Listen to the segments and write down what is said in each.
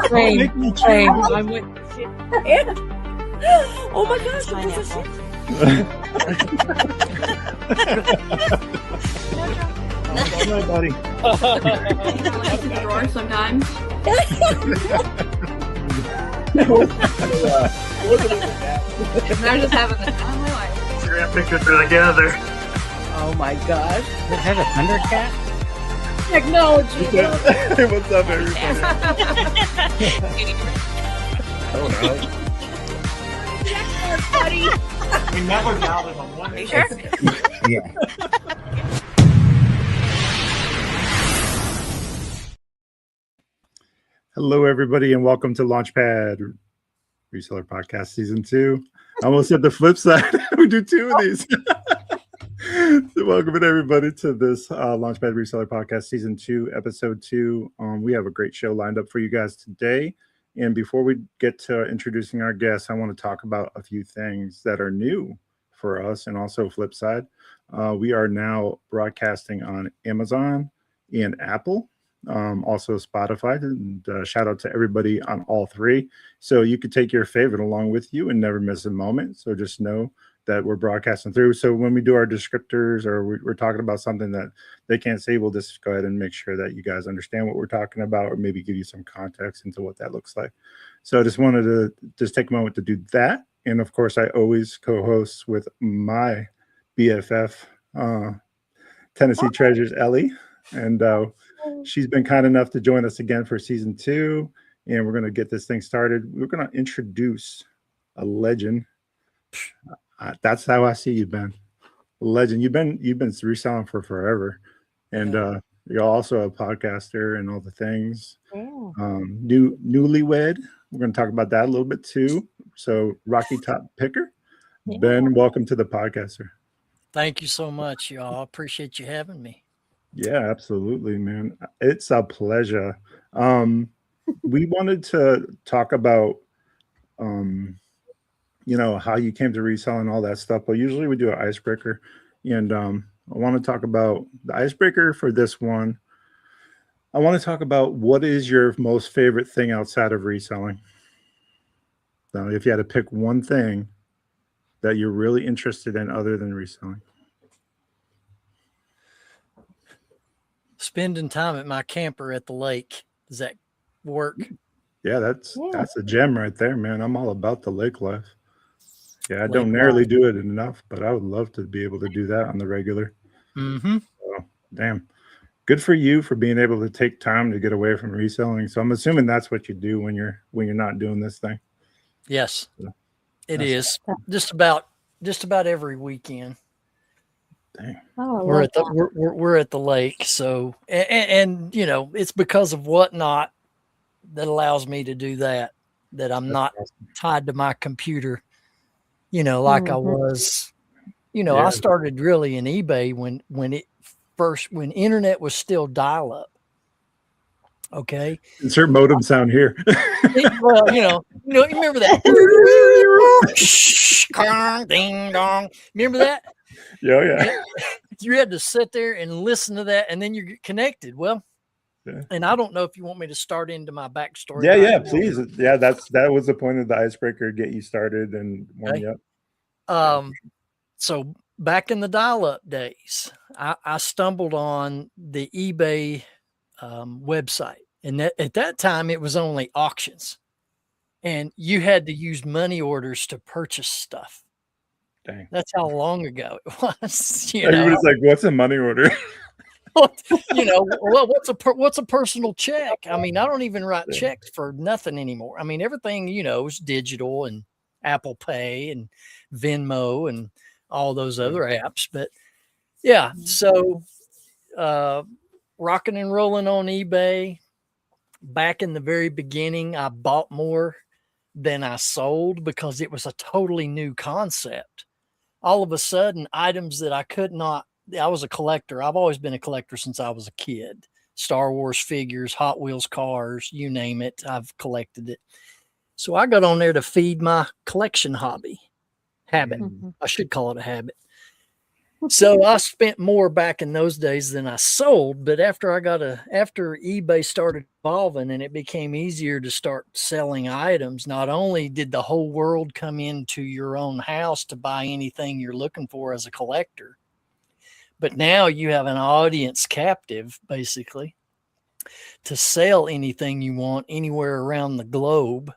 Same. I'm with you. Oh my gosh, it was a shit. No, buddy. Like in the drawer sometimes. They're just having the time of my life. Instagram pictures are together. Oh my gosh. Does it have a Thundercat? Technology. What's up, everybody? Oh no. Buddy. We never got it on one. Are you sure? Yeah. Hello, everybody, and welcome to Launchpad Reseller Podcast Season 2. I almost said the flip side. We do 2 of these. So welcome, everybody, to this Launchpad Reseller Podcast Season 2, Episode 2. We have a great show lined up for you guys today. And before we get to introducing our guests, I want to talk about a few things that are new for us and also flip side. We are now broadcasting on Amazon and Apple. Also Spotify, and shout out to everybody on all 3. So you could take your favorite along with you and never miss a moment. So just know that we're broadcasting through. So when we do our descriptors or we're talking about something that they can't say, we'll just go ahead and make sure that you guys understand what we're talking about, or maybe give you some context into what that looks like. So I just wanted to just take a moment to do that. And of course, I always co-host with my BFF, Tennessee Treasures, Ellie. And she's been kind enough to join us again for Season 2. And we're going to get this thing started. We're going to introduce a legend. That's how I see you, Ben. A legend. You've been reselling for forever. And you're also a podcaster and all the things. Yeah. Newlywed. We're going to talk about that a little bit too. So Rocky Top Picker. Yeah. Ben, welcome to the podcast, sir. Thank you so much, y'all. I appreciate you having me. Yeah, absolutely, man. It's a pleasure. We wanted to talk about, how you came to resell and all that stuff, but usually we do an icebreaker. And I want to talk about the icebreaker for this one. I want to talk about what is your most favorite thing outside of reselling. So if you had to pick one thing that you're really interested in other than reselling. Spending time at my camper at the lake. Does that work? Yeah, that's a gem right there, man. I'm all about the lake life. Yeah, I don't nearly do it enough, but I would love to be able to do that on the regular. Mm-hmm. So, damn. Good for you for being able to take time to get away from reselling. So I'm assuming that's what you do when you're not doing this thing. Yes, so, it is. Just about every weekend. Dang. Oh, we're at the lake, so and it's because of Whatnot that allows me to do that I'm not tied to my computer, like I was. I started really in eBay when internet was still dial-up. Okay, insert modem sound here. Well, you remember that? Ding dong. Remember that? Yeah. You had to sit there and listen to that, and then you're connected. Well, and I don't know if you want me to start into my backstory. Yeah, please. Yeah, that was the point of the icebreaker, get you started and warm you up. So back in the dial-up days, I stumbled on the eBay website, and at that time it was only auctions, and you had to use money orders to purchase stuff. Dang. That's how long ago it was. Everybody's like, "What's a money order?" What's a personal check? I mean, I don't even write checks for nothing anymore. I mean, everything is digital and Apple Pay and Venmo and all those other apps. But yeah, so rocking and rolling on eBay. Back in the very beginning, I bought more than I sold because it was a totally new concept. All of a sudden, items that I was a collector. I've always been a collector since I was a kid. Star Wars figures, Hot Wheels cars, you name it, I've collected it. So I got on there to feed my collection habit. I should call it a habit. So I spent more back in those days than I sold. But after eBay started evolving and it became easier to start selling items, not only did the whole world come into your own house to buy anything you're looking for as a collector, but now you have an audience captive, basically, to sell anything you want anywhere around the globe.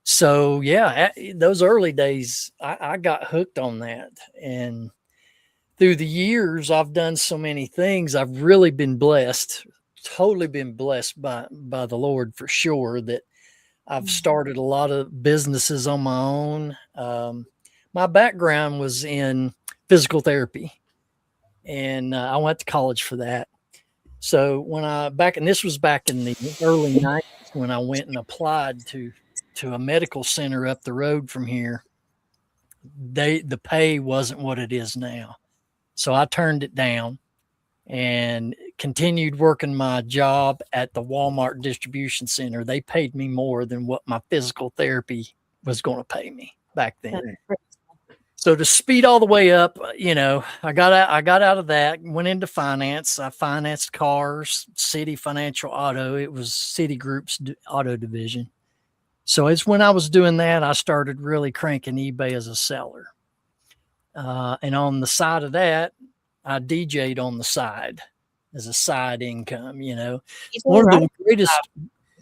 So yeah, those early days, I got hooked on that. And through the years, I've done so many things. I've really been blessed, totally been blessed by the Lord for sure, that I've started a lot of businesses on my own. My background was in physical therapy, and I went to college for that. So this was back in the early 90s when I went and applied to a medical center up the road from here. The pay wasn't what it is now. So I turned it down and continued working my job at the Walmart distribution center. They paid me more than what my physical therapy was going to pay me back then. So to speed all the way up, I got out of that, went into finance. I financed cars, City Financial Auto. It was Citigroup's auto division. So it's when I was doing that, I started really cranking eBay as a seller. And on the side of that, I DJ'd on the side as a side income, One of the greatest,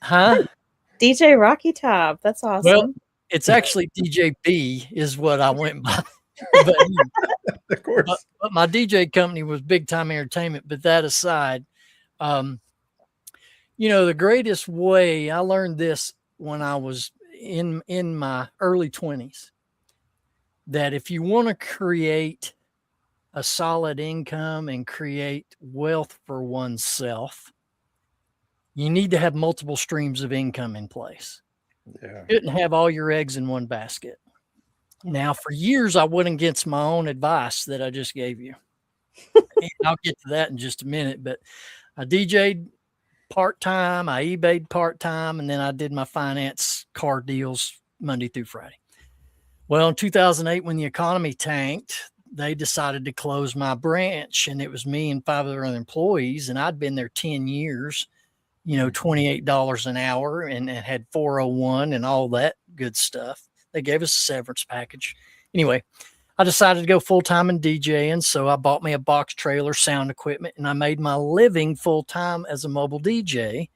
DJ Rocky Top. That's awesome. Well, it's actually DJ B is what I went by. But, of course. But my DJ company was Big Time Entertainment. But that aside, the greatest way I learned this when I was in my early 20s, that if you want to create a solid income and create wealth for oneself, you need to have multiple streams of income in place. Yeah. You shouldn't have all your eggs in one basket. Now, for years, I went against my own advice that I just gave you. And I'll get to that in just a minute, but I DJ'd part-time, I eBay'd part-time, and then I did my finance car deals Monday through Friday. Well, in 2008, when the economy tanked, they decided to close my branch, and it was me and 5 other employees, and I'd been there 10 years, $28 an hour, and had 401 and all that good stuff. They gave us a severance package. Anyway, I decided to go full-time in DJing, so I bought me a box trailer, sound equipment, and I made my living full-time as a mobile DJ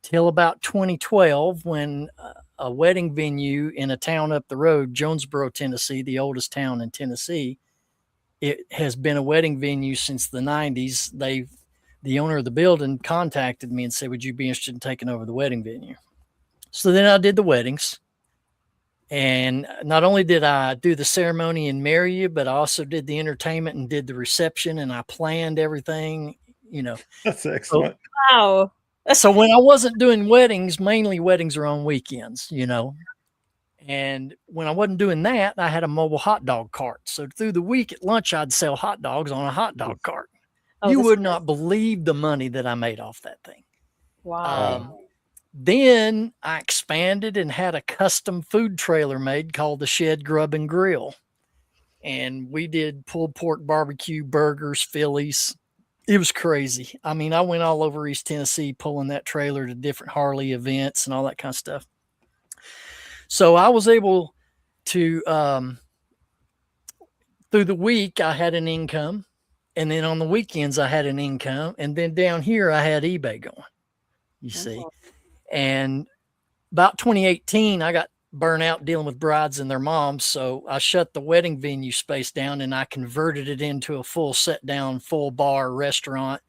till about 2012 when a wedding venue in a town up the road, Jonesboro, Tennessee, the oldest town in Tennessee. It has been a wedding venue since the 90s. The owner of the building contacted me and said, would you be interested in taking over the wedding venue? So then I did the weddings. And not only did I do the ceremony and marry you, but I also did the entertainment and did the reception, and I planned everything, That's excellent. Wow. So when I wasn't doing weddings, mainly weddings are on weekends, and when I wasn't doing that, I had a mobile hot dog cart. So through the week at lunch, I'd sell hot dogs on a hot dog cart. You would not believe the money that I made off that thing. Wow. Then I expanded and had a custom food trailer made called the Shed Grub and Grill. And we did pulled pork barbecue, burgers, Phillies. It was crazy. I mean, I went all over East Tennessee pulling that trailer to different Harley events and all that kind of stuff. So I was able to, through the week, I had an income. And then on the weekends, I had an income. And then down here, I had eBay going, you see. And about 2018, I got burnt out dealing with brides and their moms. So I shut the wedding venue space down and I converted it into a full set down, full bar restaurant,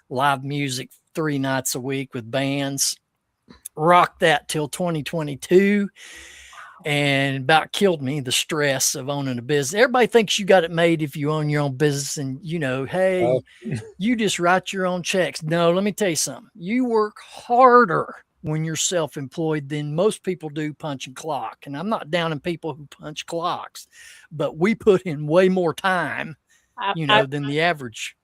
live music 3 nights a week with bands. Rocked that till 2022. And about killed me, the stress of owning a business. Everybody thinks you got it made if you own your own business and, hey, you just write your own checks. No, let me tell you something. You work harder when you're self-employed than most people do punching clock. And I'm not downing people who punch clocks, but we put in way more time, than the average.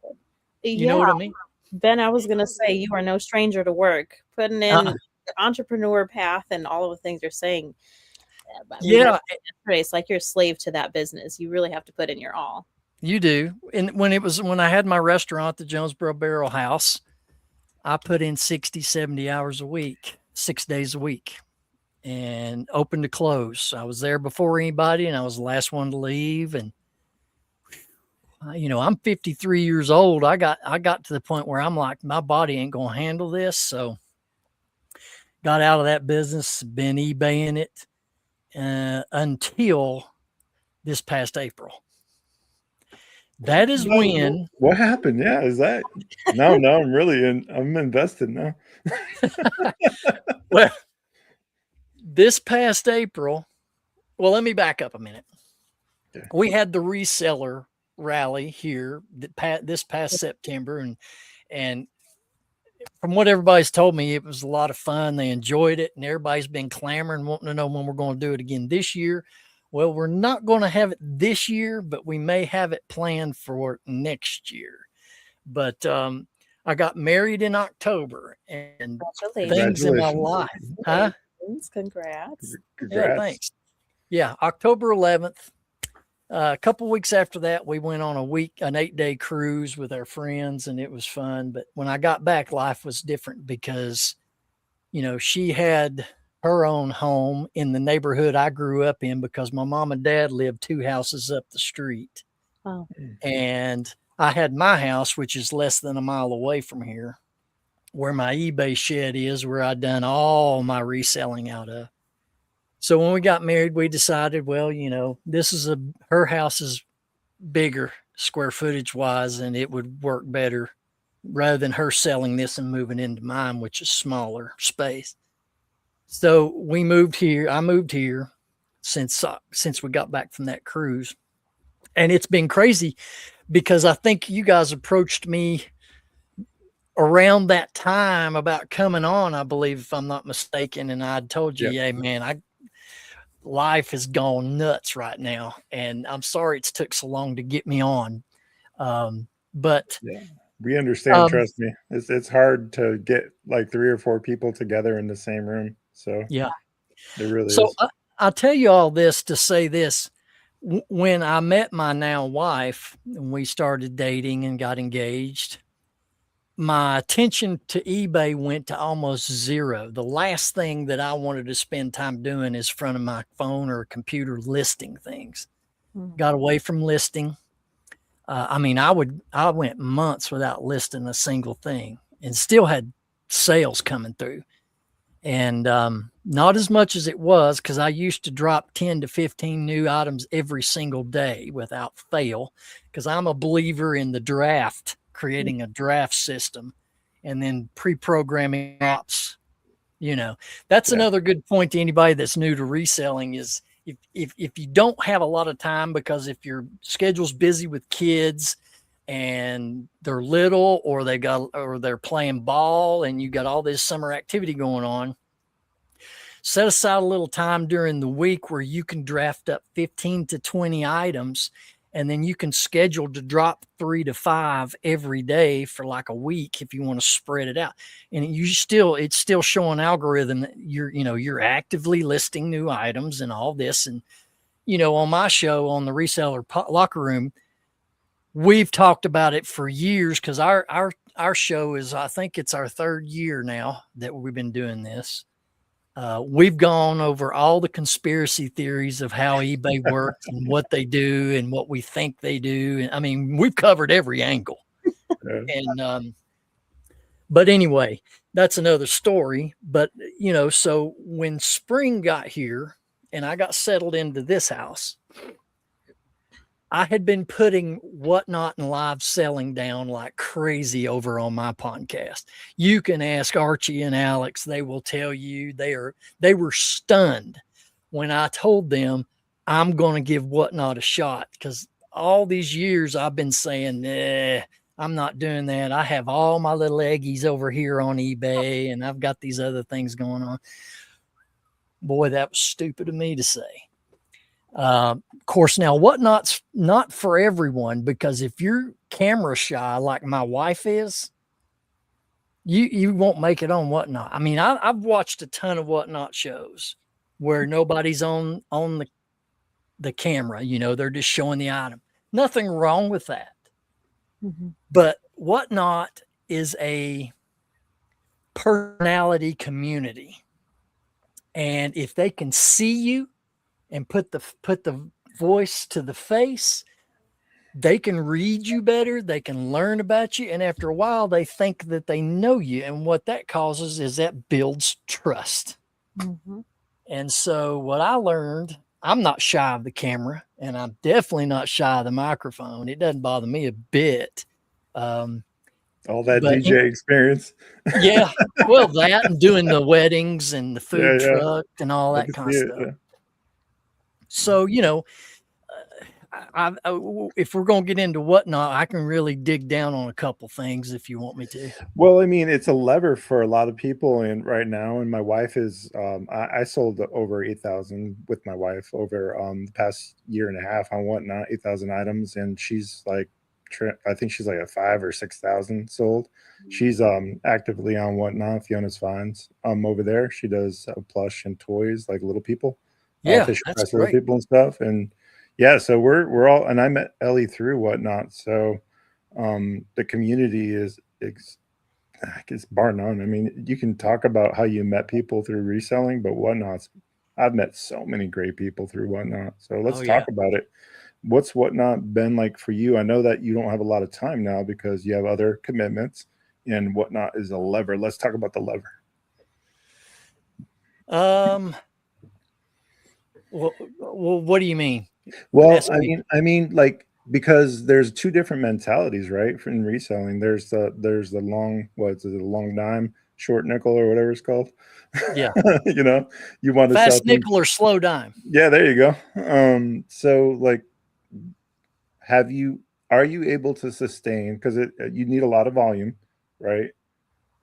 You know what I mean? Ben, I was going to say, you are no stranger to work. Putting in the entrepreneur path and all of the things you're saying. It's like you're a slave to that business. You really have to put in your all. You do. And when I had my restaurant, the Jonesboro Barrel House, I put in 60, 70 hours a week, 6 days a week, and open to close. I was there before anybody, and I was the last one to leave. And I'm 53 years old. I got to the point where I'm like, my body ain't gonna handle this. So got out of that business, been eBaying it until this past April. That is when. What happened? Yeah, is that no? I'm invested now. Well, this past April. Well, let me back up a minute. Okay. We had the reseller rally here this past September, and from what everybody's told me, it was a lot of fun. They enjoyed it, and everybody's been clamoring, wanting to know when we're going to do it again this year. Well, we're not going to have it this year, but we may have it planned for next year. But I got married in October, and things in my life. Huh? Congrats. Yeah, thanks. Yeah, October 11th. A couple weeks after that, we went on an 8-day cruise with our friends, and it was fun. But when I got back, life was different because, she had her own home in the neighborhood I grew up in because my mom and dad lived 2 houses up the street. Oh. And I had my house, which is less than a mile away from here, where my eBay shed is, where I'd done all my reselling out of. So when we got married, we decided, well, her house is bigger square footage wise, and it would work better rather than her selling this and moving into mine, which is smaller space. So we moved here. I moved here since we got back from that cruise, and it's been crazy because I think you guys approached me around that time about coming on, I believe, if I'm not mistaken. And I told you, yeah, man, life has gone nuts right now, and I'm sorry it's took so long to get me on. But yeah, we understand. Trust me, it's hard to get like 3 or 4 people together in the same room. So yeah, it really so is. I'll tell you all this to say this. When I met my now wife and we started dating and got engaged, my attention to eBay went to almost zero. The last thing that I wanted to spend time doing is in front of my phone or computer listing things. Mm-hmm. Got away from listing. I went months without listing a single thing and still had sales coming through. And not as much as it was, because I used to drop 10 to 15 new items every single day without fail, because I'm a believer in the draft, creating a draft system and then pre-programming ops. That's another good point to anybody that's new to reselling is if you don't have a lot of time, because if your schedule's busy with kids and they're little, or they're playing ball and you got all this summer activity going on, set aside a little time during the week where you can draft up 15 to 20 items, and then you can schedule to drop 3 to 5 every day for like a week if you want to spread it out. And it's still showing algorithm that you're actively listing new items and all this. And, on my show, on the Reseller Locker Room, we've talked about it for years, because our show is, I think it's our 3rd year now that we've been doing this. We've gone over all the conspiracy theories of how eBay works and what they do and what we think they do. And we've covered every angle. And, but anyway, that's another story. But, so when spring got here and I got settled into this house, I had been putting Whatnot and live selling down like crazy over on my podcast. You can ask Archie and Alex. They will tell you they were stunned when I told them I'm going to give Whatnot a shot, because all these years I've been saying, I'm not doing that. I have all my little eggies over here on eBay and I've got these other things going on. Boy, that was stupid of me to say. Of course, now Whatnot's not for everyone, because if you're camera shy like my wife is, you won't make it on Whatnot. I've watched a ton of Whatnot shows where nobody's on the camera. They're just showing the item. Nothing wrong with that. Mm-hmm. But Whatnot is a personality community. And if they can see you and put the voice to the face, they can read you better. They can learn about you. And after a while, they think that they know you. And what that causes is that builds trust. Mm-hmm. And so what I learned, I'm not shy of the camera, and I'm definitely not shy of the microphone. It doesn't bother me a bit. All that But DJ experience. Yeah. Well, that and doing the weddings and the food Yeah, yeah. truck and all I that can kind of see it, stuff. yeah. So, if we're going to get into Whatnot, I can really dig down on a couple things if you want me to. Well, I mean, it's a lever for a lot of people, and right now, and my wife is. I sold over 8,000 with my wife over the past year and a half on Whatnot, 8,000 items, and she's like, I think she's like a 5,000 or 6,000 sold. She's actively on Whatnot, Fiona's Finds. Over there, she does plush and toys like little people, Yeah, Fisher that's Price little great. people and stuff, and yeah, so we're all, and I met Ellie through Whatnot, so the community is it's bar none. I mean, you can talk about how you met people through reselling, but Whatnot's, I've met so many great people through Whatnot. So let's talk about it. What's Whatnot been like for you? I know that you don't have a lot of time now because you have other commitments, and Whatnot is a lever. Let's talk about the lever. Well, what do you mean? Well, I mean, like, because there's two different mentalities, right? In reselling, there's the long, what's it, the long dime, short nickel, or whatever it's called. Yeah. You want to fast sell nickel or slow dime. Yeah, there you go. So like, are you able to sustain, because you need a lot of volume, right?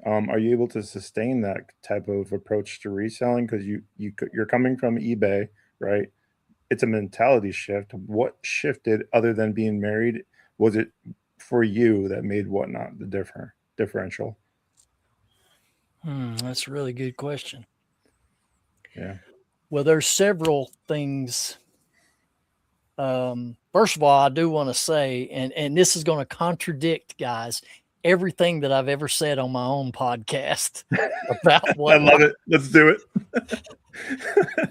Are you able to sustain that type of approach to reselling? Because you're coming from eBay, right? It's a mentality shift. What shifted other than being married? Was it for you that made Whatnot the differential? That's a really good question. Yeah. Well, there's several things. First of all, I do want to say, and this is going to contradict, guys, everything that I've ever said on my own podcast about Whatnot. I love it. Let's do it.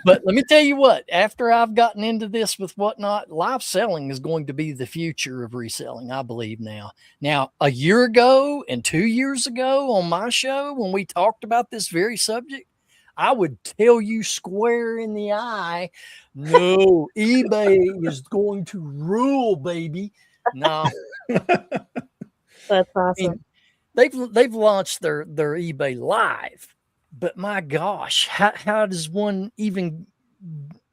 But let me tell you what, after I've gotten into this with Whatnot, live selling is going to be the future of reselling, I believe now. Now, a year ago and 2 years ago on my show, when we talked about this very subject, I would tell you square in the eye, no, eBay is going to rule, baby. No. That's awesome. I mean, they've launched their eBay Live, but my gosh, how does one even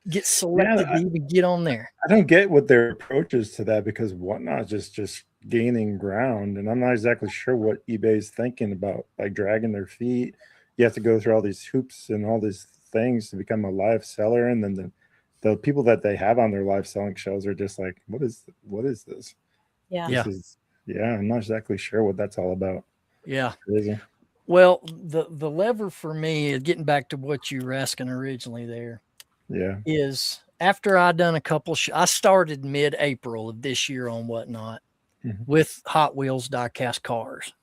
get selected to even get on there? I don't get what their approach is to that, because Whatnot is just gaining ground, and I'm not exactly sure what eBay's thinking about, like dragging their feet. You have to go through all these hoops and all these things to become a live seller, and then the people that they have on their live selling shows are just like, what is this? Yeah. I'm not exactly sure what that's all about. Yeah. Crazy. Well, the lever for me, getting back to what you were asking originally there, is after I done a couple, I started mid-April of this year on Whatnot with Hot Wheels die-cast cars.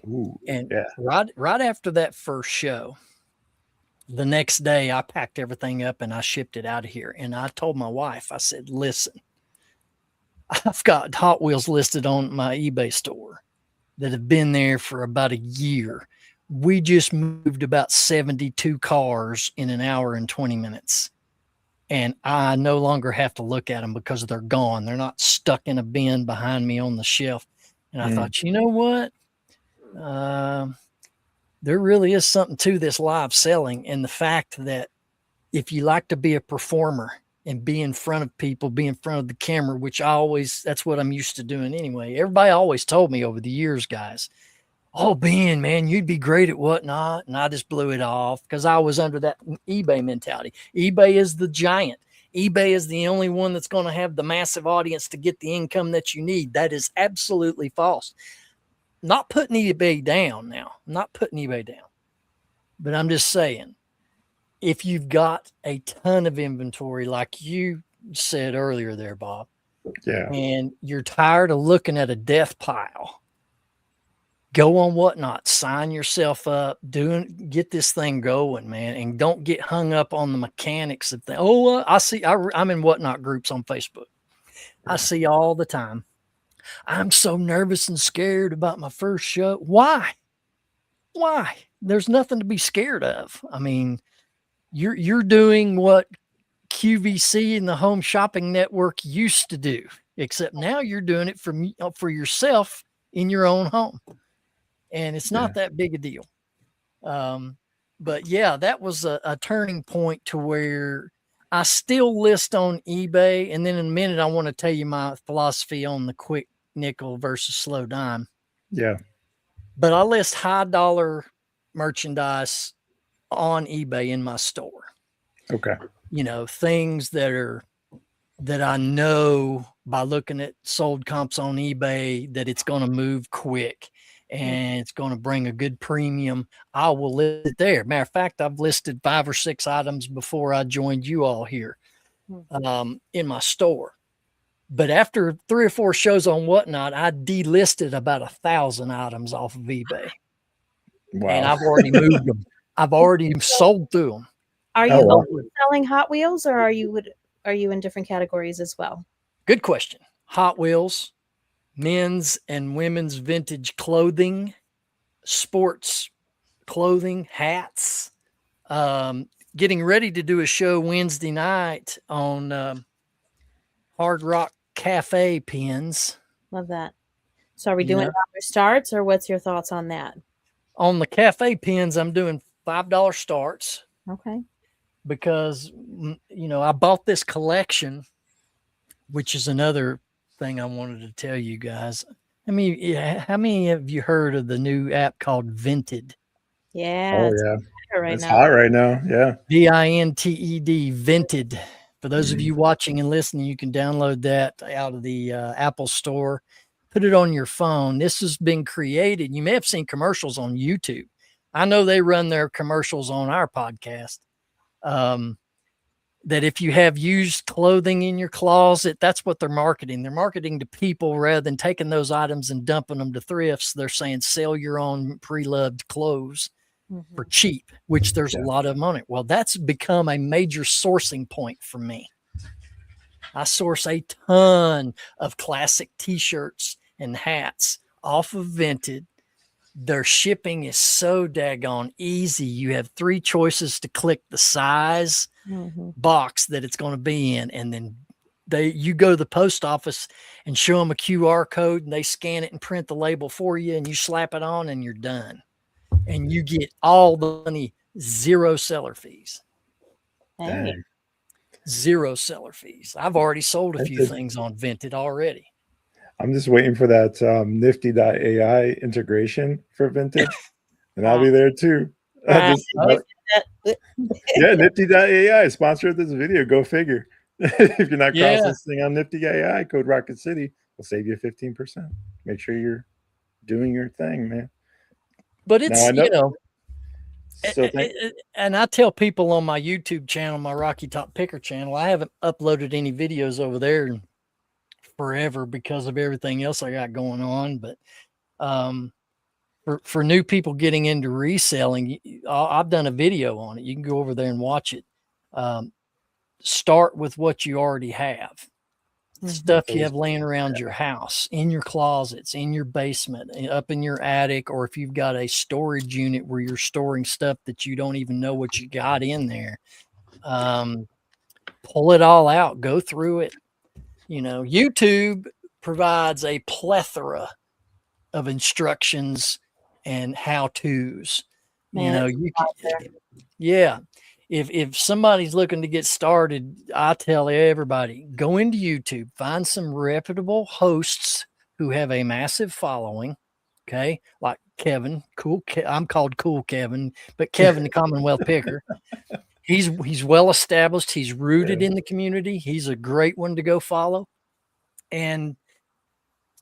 Ooh, and right after that first show, the next day I packed everything up and I shipped it out of here. And I told my wife, I said, listen, I've got Hot Wheels listed on my eBay store that have been there for about a year. We just moved about 72 cars in an hour and 20 minutes. And I no longer have to look at them because they're gone. They're not stuck in a bin behind me on the shelf. And I thought, you know what? There really is something to this live selling, and the fact that if you like to be a performer and be in front of people, be in front of the camera, which that's what I'm used to doing anyway. Everybody always told me over the years, guys, oh, Ben, man, you'd be great at Whatnot. And I just blew it off because I was under that eBay mentality. eBay is the giant. eBay is the only one that's going to have the massive audience to get the income that you need. That is absolutely false. Not putting eBay down now. Not putting eBay down. But I'm just saying, if you've got a ton of inventory, like you said earlier there, Bob, Yeah. and you're tired of looking at a death pile, go on Whatnot, sign yourself up, get this thing going, man, and don't get hung up on the mechanics of things. I'm in Whatnot groups on Facebook. I see all the time. I'm so nervous and scared about my first show. Why? There's nothing to be scared of. I mean, you're doing what QVC and the Home Shopping Network used to do, except now you're doing it for yourself in your own home. And it's not that big a deal. But yeah, that was a turning point to where I still list on eBay. And then in a minute, I want to tell you my philosophy on the quick nickel versus slow dime. Yeah. But I list high dollar merchandise on eBay in my store. Okay. You know, things that I know by looking at sold comps on eBay that it's going to move quick and it's going to bring a good premium. I will list it there. Matter of fact, I've listed 5 or 6 items before I joined you all here in my store. But after 3 or 4 shows on Whatnot, I delisted about 1,000 items off of eBay. Wow. And I've already moved them. I've already sold through them. Are you only selling Hot Wheels, or are you in different categories as well? Good question. Hot Wheels, men's and women's vintage clothing, sports clothing, hats. Getting ready to do a show Wednesday night on Hard Rock Cafe pins. Love that. So are we doing dollar starts, or what's your thoughts on that? On the cafe pins, I'm doing $5 starts. Okay. Because, I bought this collection, which is another thing I wanted to tell you guys. How many have you heard of the new app called Vinted? Yeah. It's hot right now. Yeah. VINTED, Vinted. For those of you watching and listening, you can download that out of the Apple Store, put it on your phone. This has been created. You may have seen commercials on YouTube. I know they run their commercials on our podcast. That if you have used clothing in your closet, that's what they're marketing. They're marketing to people rather than taking those items and dumping them to thrifts. They're saying sell your own pre-loved clothes for cheap, which there's a lot of them on it. Well, that's become a major sourcing point for me. I source a ton of classic t-shirts and hats off of Vinted. Their shipping is so daggone easy. You have 3 choices to click the size box that it's going to be in. And then you go to the post office and show them a QR code, and they scan it and print the label for you, and you slap it on and you're done. And you get all the money, 0 seller fees. Hey. 0 seller fees. I've already sold a few things on Vinted already. I'm just waiting for that nifty.ai integration for Vinted, and I'll be there too. Yeah, nifty.ai sponsored this video. Go figure. If you're not cross-listing on Nifty AI, code Rocket City will save you 15%. Make sure you're doing your thing, man. But it's, and I tell people on my YouTube channel, my Rocky Top Picker channel, I haven't uploaded any videos over there in forever because of everything else I got going on. But for new people getting into reselling, I've done a video on it. You can go over there and watch it. Start with what you already have. Stuff you have laying around your house, in your closets, in your basement, up in your attic, or if you've got a storage unit where you're storing stuff that you don't even know what you got in there. Pull it all out, go through it. YouTube provides a plethora of instructions and how-tos. If somebody's looking to get started, I tell everybody, go into YouTube, find some reputable hosts who have a massive following. Okay. Like Kevin, I'm called Cool Kevin, but Kevin, the Commonwealth Picker, he's well established. He's rooted in the community. He's a great one to go follow, and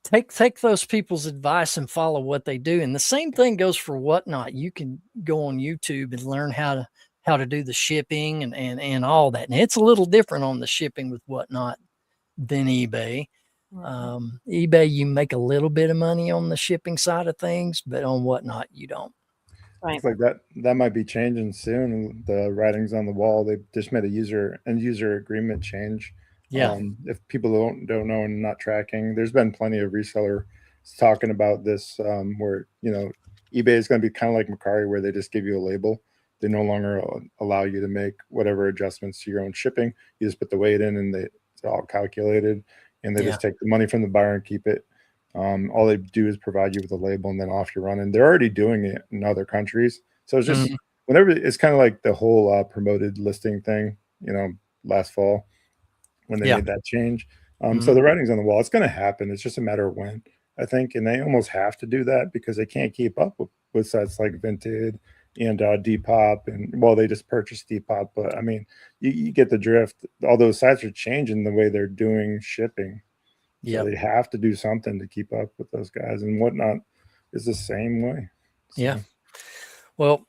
take those people's advice and follow what they do. And the same thing goes for Whatnot. You can go on YouTube and learn how to do the shipping and all that. And it's a little different on the shipping with Whatnot than eBay. Mhm. eBay, you make a little bit of money on the shipping side of things, but on whatnot, you don't. Right. It's like that might be changing soon. The writing's on the wall. They just made a user agreement change. Yeah. If people don't know and not tracking, there's been plenty of resellers talking about this, where eBay is going to be kind of like Mercari, where they just give you a label. They no longer allow you to make whatever adjustments to your own shipping. You just put the weight in, and it's all calculated, and they just take the money from the buyer and keep it. All they do is provide you with a label, and then off you run. And they're already doing it in other countries. So it's just whenever it's kind of like the whole promoted listing thing, last fall when they made that change. So the writing's on the wall. It's going to happen. It's just a matter of when, I think. And they almost have to do that because they can't keep up with sites like Vinted and Depop. And well, they just purchased Depop, but I mean, you get the drift. All those sites are changing the way they're doing shipping. So they have to do something to keep up with those guys, and whatnot is the same way. So. Yeah. Well,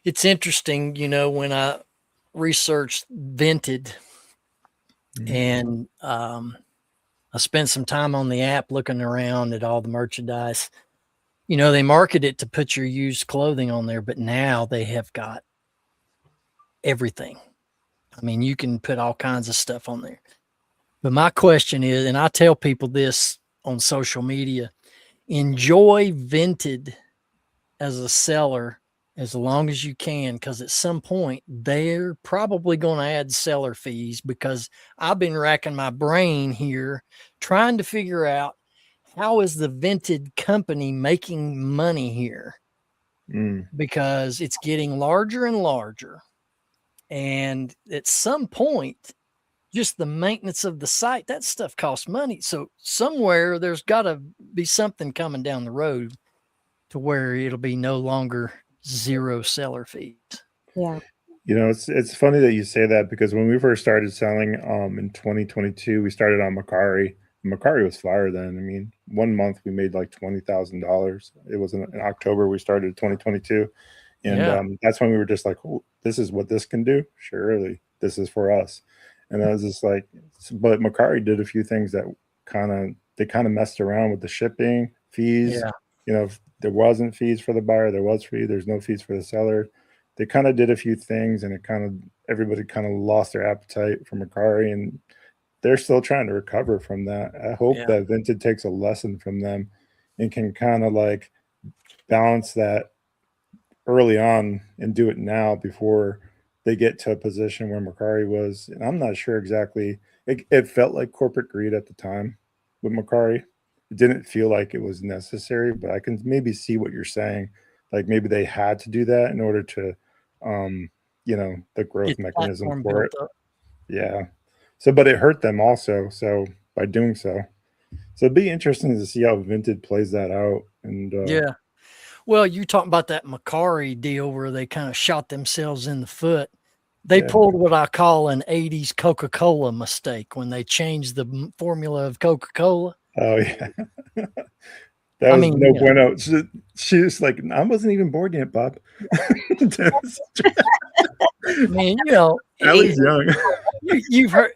it's interesting, when I researched Vinted and I spent some time on the app looking around at all the merchandise. They market it to put your used clothing on there, but now they have got everything. I mean, you can put all kinds of stuff on there. But my question is, and I tell people this on social media, enjoy Vinted as a seller as long as you can, because at some point they're probably going to add seller fees, because I've been racking my brain here trying to figure out how is the Vinted company making money here, because it's getting larger and larger. And at some point, just the maintenance of the site, that stuff costs money. So somewhere there's got to be something coming down the road to where it'll be no longer zero seller fees. Yeah. It's funny that you say that, because when we first started selling in 2022, we started on Mercari. Mercari was fire then. I mean, 1 month we made like $20,000. It was in October we started 2022. And that's when we were just like, oh, this is what this can do. Surely this is for us. And I was just like, but Mercari did a few things that kind of messed around with the shipping fees. If there wasn't fees for the buyer, there was fee. There's no fees for the seller. They kind of did a few things, and everybody kind of lost their appetite for Mercari, and they're still trying to recover from that. I hope that Vinted takes a lesson from them and can kind of like balance that early on and do it now before they get to a position where Mercari was. And I'm not sure exactly. It felt like corporate greed at the time with Mercari. It didn't feel like it was necessary, but I can maybe see what you're saying. Like maybe they had to do that in order to, the growth mechanism for it. Yeah. So, but it hurt them also. So by doing so it'd be interesting to see how Vinted plays that out. And well, you talking about that Mercari deal where they kind of shot themselves in the foot. They pulled what I call an 80s Coca-Cola mistake when they changed the formula of Coca-Cola. Oh yeah. That was no bueno. She was like, I wasn't even born yet, Bob. I mean, I was young. You've heard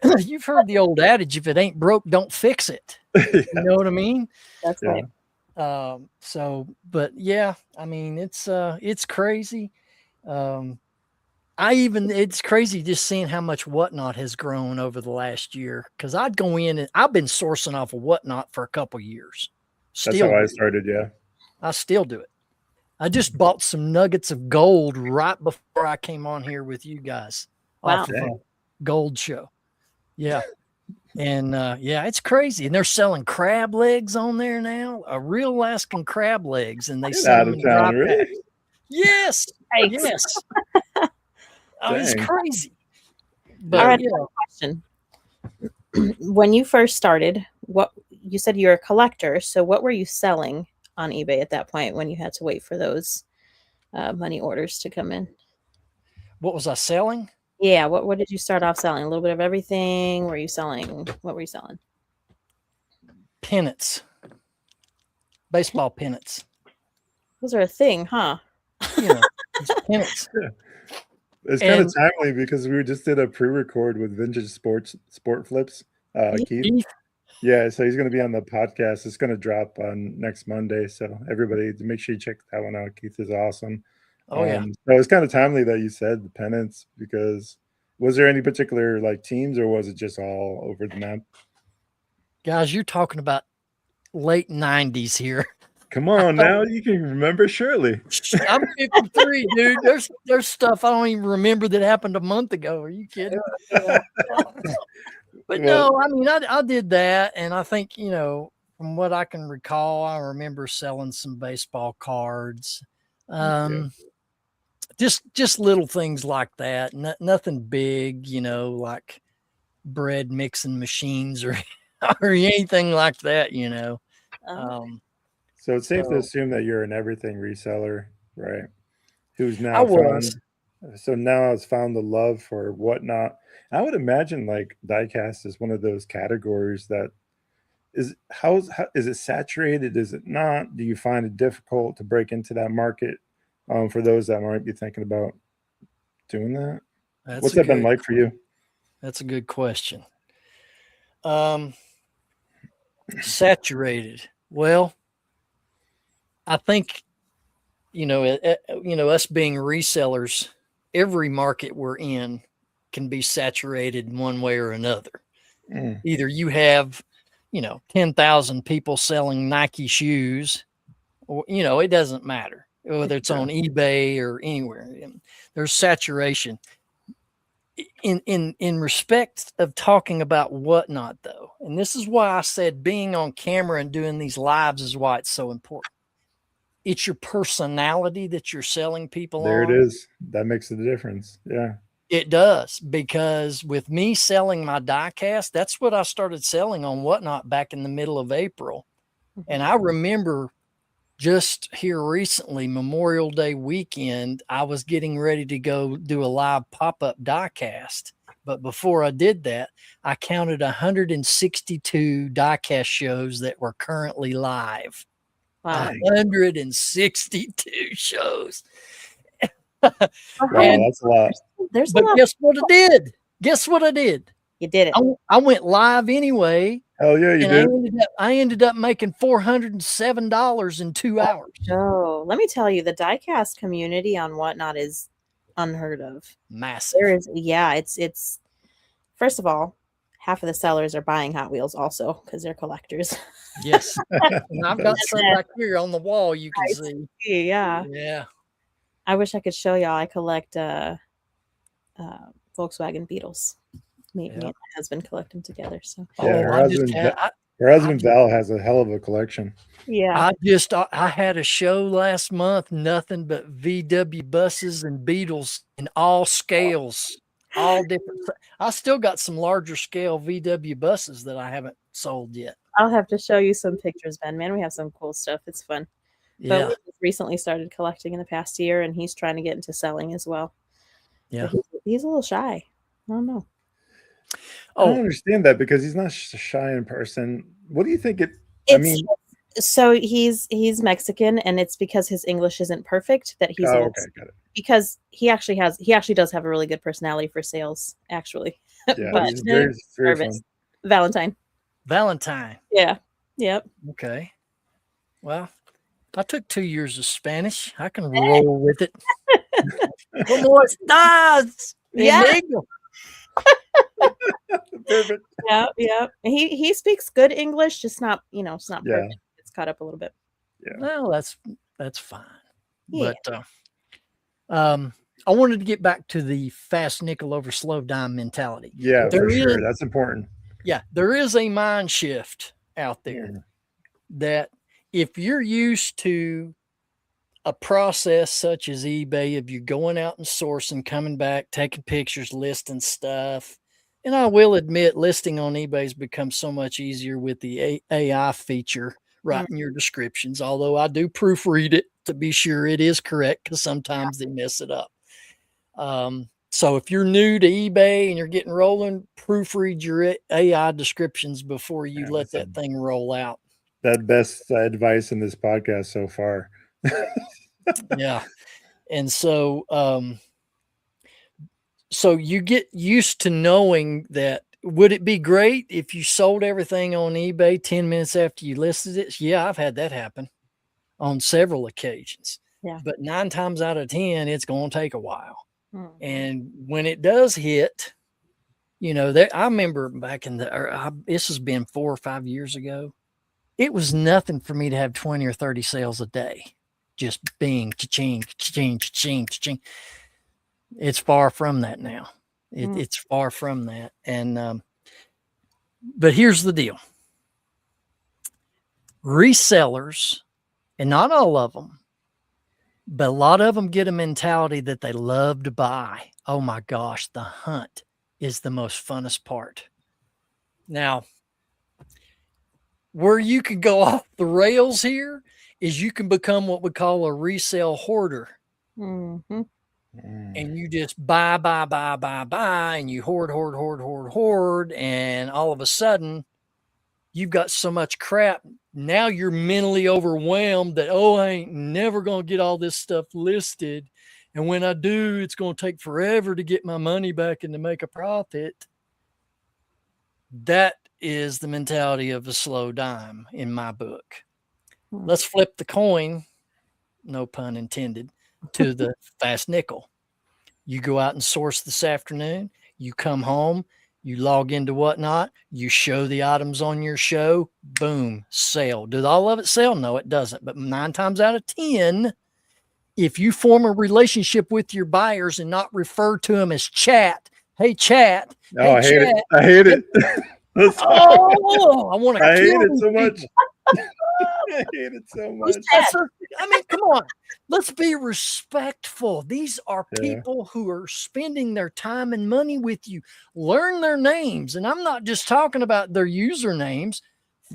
the old adage, if it ain't broke, don't fix it. You know what I mean? That's right. But yeah, I mean, it's crazy. It's crazy just seeing how much Whatnot has grown over the last year. Cause I'd go in and I've been sourcing off of Whatnot for a couple years. That's how I started. Yeah. I still do it. I just bought some nuggets of gold right before I came on here with you guys. Wow. Off of a gold show. Yeah. And it's crazy. And they're selling crab legs on there now, a real Alaskan crab legs. And they sell them in dry packs. Yes. Yes. It's crazy. But, all right, question. When you first started, you said you're a collector. So what were you selling on eBay at that point when you had to wait for those money orders to come in? What was I selling? Yeah. What did you start off selling? A little bit of everything? What were you selling? Pennants. Baseball pennants. Those are a thing, huh? Pennants. Yeah. It's kind of timely because we just did a pre-record with Vintage Sport Flips. Keith. Yeah, so he's going to be on the podcast. It's going to drop on next Monday. So everybody, make sure you check that one out. Keith is awesome. Oh yeah. So it's kind of timely that you said the pennants, because was there any particular like teams, or was it just all over the map? Guys, you're talking about late 90s here. Come on, now you can remember surely. I'm 53, dude. There's stuff I don't even remember that happened a month ago. Are you kidding? But no, I mean, I did that, and I think, you know, from what I can recall, I remember selling some baseball cards, just little things like that. Nothing big, you know, like bread mixing machines or anything like that, you know. So it's safe to assume that you're an everything reseller, right? Who's now has found the love for whatnot. I would imagine like diecast is one of those categories that is is it saturated? Is it not? Do you find it difficult to break into that market? For those that might be thinking about doing that, what's that been like for you? That's a good question. Saturated. Well, I think, you know, us being resellers, every market we're in can be saturated in one way or another. Either you have, you know, 10,000 people selling Nike shoes, or, you know, it doesn't matter whether it's on eBay or anywhere. There's saturation. In respect of talking about whatnot, though, and this is why I said being on camera and doing these lives is why it's so important. It's your personality that you're selling people on. There it is. That makes the difference. Yeah. It does, because with me selling my diecast, that's what I started selling on Whatnot back in the middle of April. And I remember just here recently, Memorial Day weekend, I was getting ready to go do a live pop-up diecast. But before I did that, I counted 162 diecast shows that were currently live. Wow. 162 shows. Wow, that's a lot. But guess what I did? Guess what I did? You did it. I went live anyway. Hell yeah, you did. I ended up making $407 in 2 hours. Oh, let me tell you, the diecast community on Whatnot is unheard of. Massive. There is, it's first of all, half of the sellers are buying Hot Wheels also because they're collectors. Yes. And I've got some back here on the wall you can see. Yeah. Yeah. I wish I could show y'all. I collect Volkswagen Beetles. Me and my husband collect them together. So yeah, her husband Val has a hell of a collection. Yeah. I had a show last month, nothing but VW buses and Beetles in all scales, all different. I still got some larger scale VW buses that I haven't sold yet. I'll have to show you some pictures, Ben. Man, we have some cool stuff. It's fun. Yeah. But we recently started collecting in the past year, and he's trying to get into selling as well. Yeah. He's a little shy. I don't know. I don't understand that, because he's not shy in person. What do you think so he's Mexican, and it's because his English isn't perfect that he's got it. Because he actually does have a really good personality for sales, actually. Yeah, but he's very nervous. Valentine. Yeah. Yep. Okay. Well, I took 2 years of Spanish. I can roll with it. Como estás? Yeah. Perfect. Yeah. He speaks good English, just not, it's not perfect. It's caught up a little bit. Yeah. Well, that's fine. Yeah. But I wanted to get back to the fast nickel over slow dime mentality. Yeah, for sure. That's important. Yeah, there is a mind shift out there that if you're used to a process such as eBay, of you going out and sourcing, coming back, taking pictures, listing stuff. And I will admit, listing on eBay has become so much easier with the AI feature writing your descriptions, although I do proofread it to be sure it is correct, because sometimes they mess it up. So if you're new to eBay and you're getting rolling, proofread your AI descriptions before you let that thing roll out. That best advice in this podcast so far. Yeah. And so, so you get used to knowing that would it be great if you sold everything on eBay 10 minutes after you listed it? Yeah, I've had that happen on several occasions. Yeah. But 9 times out of 10, it's going to take a while. Mhm. And when it does hit, I remember back this has been 4 or 5 years ago. It was nothing for me to have 20 or 30 sales a day. Just bing, cha-ching, cha-ching, cha-ching, cha-ching. It's far from that now. It's far from that. And, but here's the deal. Resellers, and not all of them, but a lot of them get a mentality that they love to buy. Oh my gosh, the hunt is the most funnest part. Now, where you could go off the rails here is you can become what we call a resale hoarder. Mm-hmm. And you just buy, and you hoard. And all of a sudden, you've got so much crap. Now you're mentally overwhelmed that, I ain't never going to get all this stuff listed. And when I do, it's going to take forever to get my money back and to make a profit. That is the mentality of a slow dime in my book. Let's flip the coin, no pun intended, to the fast nickel. You go out and source this afternoon. You come home. You log into Whatnot. You show the items on your show. Boom, sale. Does all of it sell? No, it doesn't. But 9 times out of 10, if you form a relationship with your buyers and not refer to them as chat, hey, chat. Oh, hey, I hate chat. it. I hate it. I want to. I hate it so much. I hate it so much. Come on. Let's be respectful. These are people who are spending their time and money with you. Learn their names. And I'm not just talking about their usernames.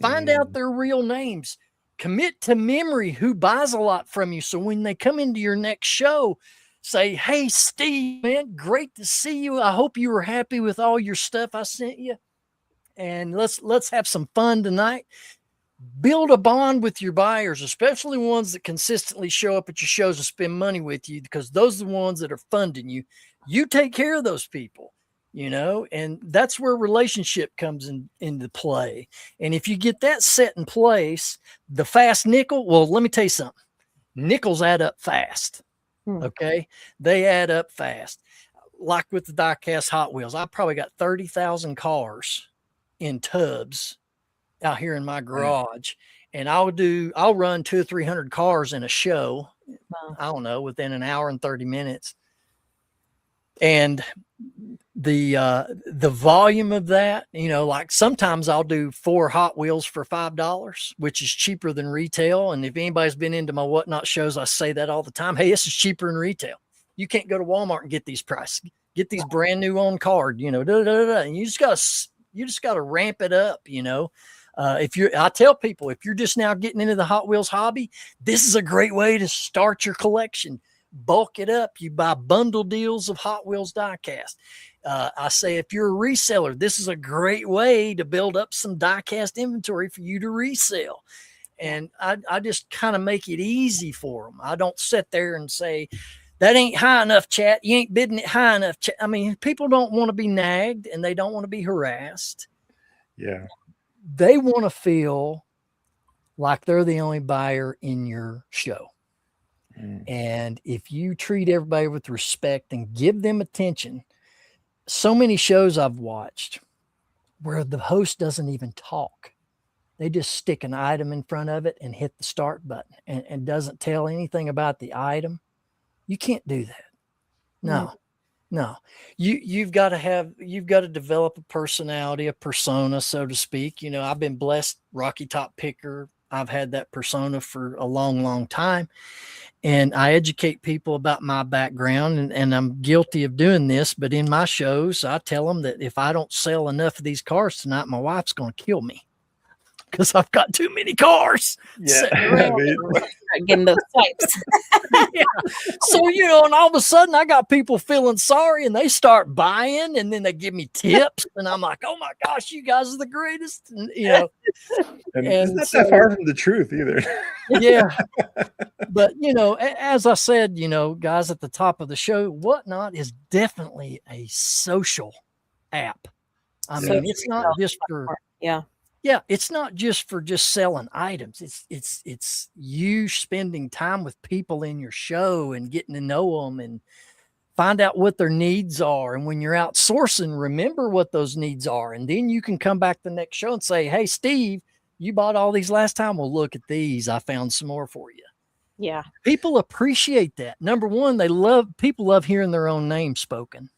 Find out their real names. Commit to memory who buys a lot from you. So when they come into your next show, say, hey, Steve, man, great to see you. I hope you were happy with all your stuff I sent you. And let's have some fun tonight. Build a bond with your buyers, especially ones that consistently show up at your shows and spend money with you, because those are the ones that are funding you. You take care of those people, and that's where relationship comes into play. And if you get that set in place, the fast nickel, well, let me tell you something. Nickels add up fast. Okay. They add up fast. Like with the die-cast Hot Wheels, I probably got 30,000 cars in tubs out here in my garage, and I'll run 200 or 300 cars in a show. I don't know, within an hour and 30 minutes. And the volume of that, like sometimes I'll do 4 Hot Wheels for $5, which is cheaper than retail. And if anybody's been into my Whatnot shows, I say that all the time. Hey, this is cheaper than retail. You can't go to Walmart and get these prices. Get these brand new on card, and you just got to ramp it up, I tell people, if you're just now getting into the Hot Wheels hobby, this is a great way to start your collection. Bulk it up. You buy bundle deals of Hot Wheels diecast. I say, if you're a reseller, this is a great way to build up some diecast inventory for you to resell. And I just kind of make it easy for them. I don't sit there and say, that ain't high enough, chat. You ain't bidding it high enough. Chat. I mean, people don't want to be nagged and they don't want to be harassed. Yeah. They want to feel like they're the only buyer in your show. And if you treat everybody with respect and give them attention, so many shows I've watched where the host doesn't even talk. They just stick an item in front of it and hit the start button and doesn't tell anything about the item. You can't do that. No, you've got to develop a personality, a persona, so to speak. I've been blessed, Rocky Top Picker. I've had that persona for a long, long time. And I educate people about my background, and I'm guilty of doing this, but in my shows, I tell them that if I don't sell enough of these cars tonight, my wife's going to kill me because I've got too many cars. Yeah. Getting those types. Yeah. So, and all of a sudden I got people feeling sorry and they start buying, and then they give me tips, and I'm like, oh my gosh, you guys are the greatest. And it's not that far from the truth either. Yeah. But, as I said, guys, at the top of the show, Whatnot is definitely a social app. I So mean, it's not just for Yeah. yeah, it's not just for just selling items. It's you spending time with people in your show and getting to know them and find out what their needs are. And when you're outsourcing, remember what those needs are. And then you can come back the next show and say, hey, Steve, you bought all these last time. Well, look at these. I found some more for you. Yeah. People appreciate that. Number one, people love hearing their own name spoken.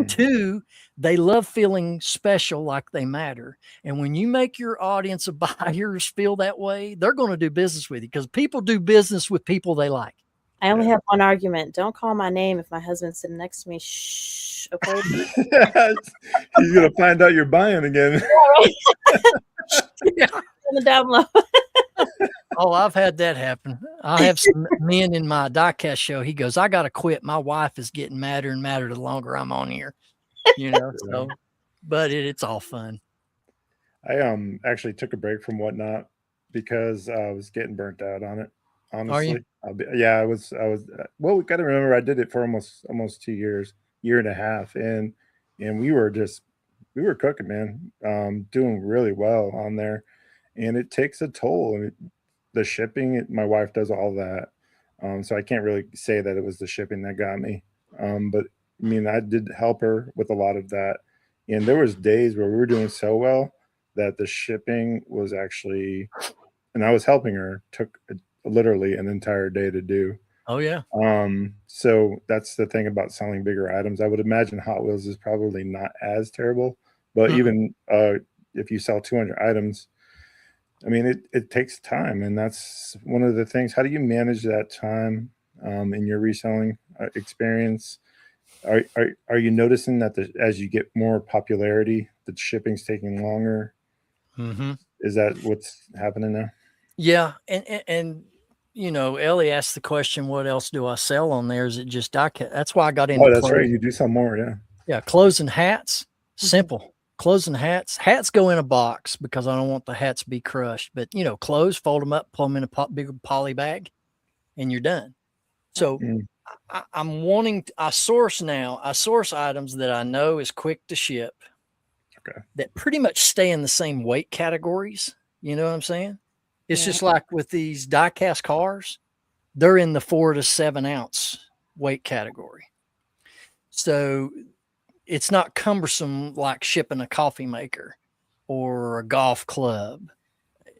Two, they love feeling special, like they matter. And when you make your audience of buyers feel that way, they're going to do business with you because people do business with people they like. I only have one argument. Don't call my name if my husband's sitting next to me. Shh. Okay. He's gonna find out you're buying again. Yeah. On the down low. Oh, I've had that happen. I have some men in my diecast show. He goes, I got to quit. My wife is getting madder and madder the longer I'm on here, so, but it's all fun. I actually took a break from Whatnot because I was getting burnt out on it. Honestly, I was. Well, we got to remember I did it for almost 2 years, year and a half, and we were cooking, man. Doing really well on there, and it takes a toll. I mean, the shipping, my wife does all that, so I can't really say that it was the shipping that got me. But I mean, I did help her with a lot of that, and there was days where we were doing so well that the shipping was actually, and I was helping her, took literally an entire day to do. Oh yeah. So that's the thing about selling bigger items. I would imagine Hot Wheels is probably not as terrible, but even if you sell 200 items, I mean, it takes time, and that's one of the things. How do you manage that time in your reselling experience? Are you noticing that as you get more popularity, the shipping's taking longer? Mm-hmm. Is that what's happening now? Yeah, and Ellie asked the question, what else do I sell on there? Is it just diecast? That's why I got into that's right. You do some more, yeah. Yeah, clothes and hats, simple. Clothes and hats. Hats go in a box because I don't want the hats to be crushed. But, clothes, fold them up, pull them in a bigger poly bag, and you're done. So I source items that I know is quick to ship. Okay. That pretty much stay in the same weight categories. You know what I'm saying? It's just like with these die-cast cars, they're in the 4 to 7 ounce weight category. So it's not cumbersome like shipping a coffee maker or a golf club.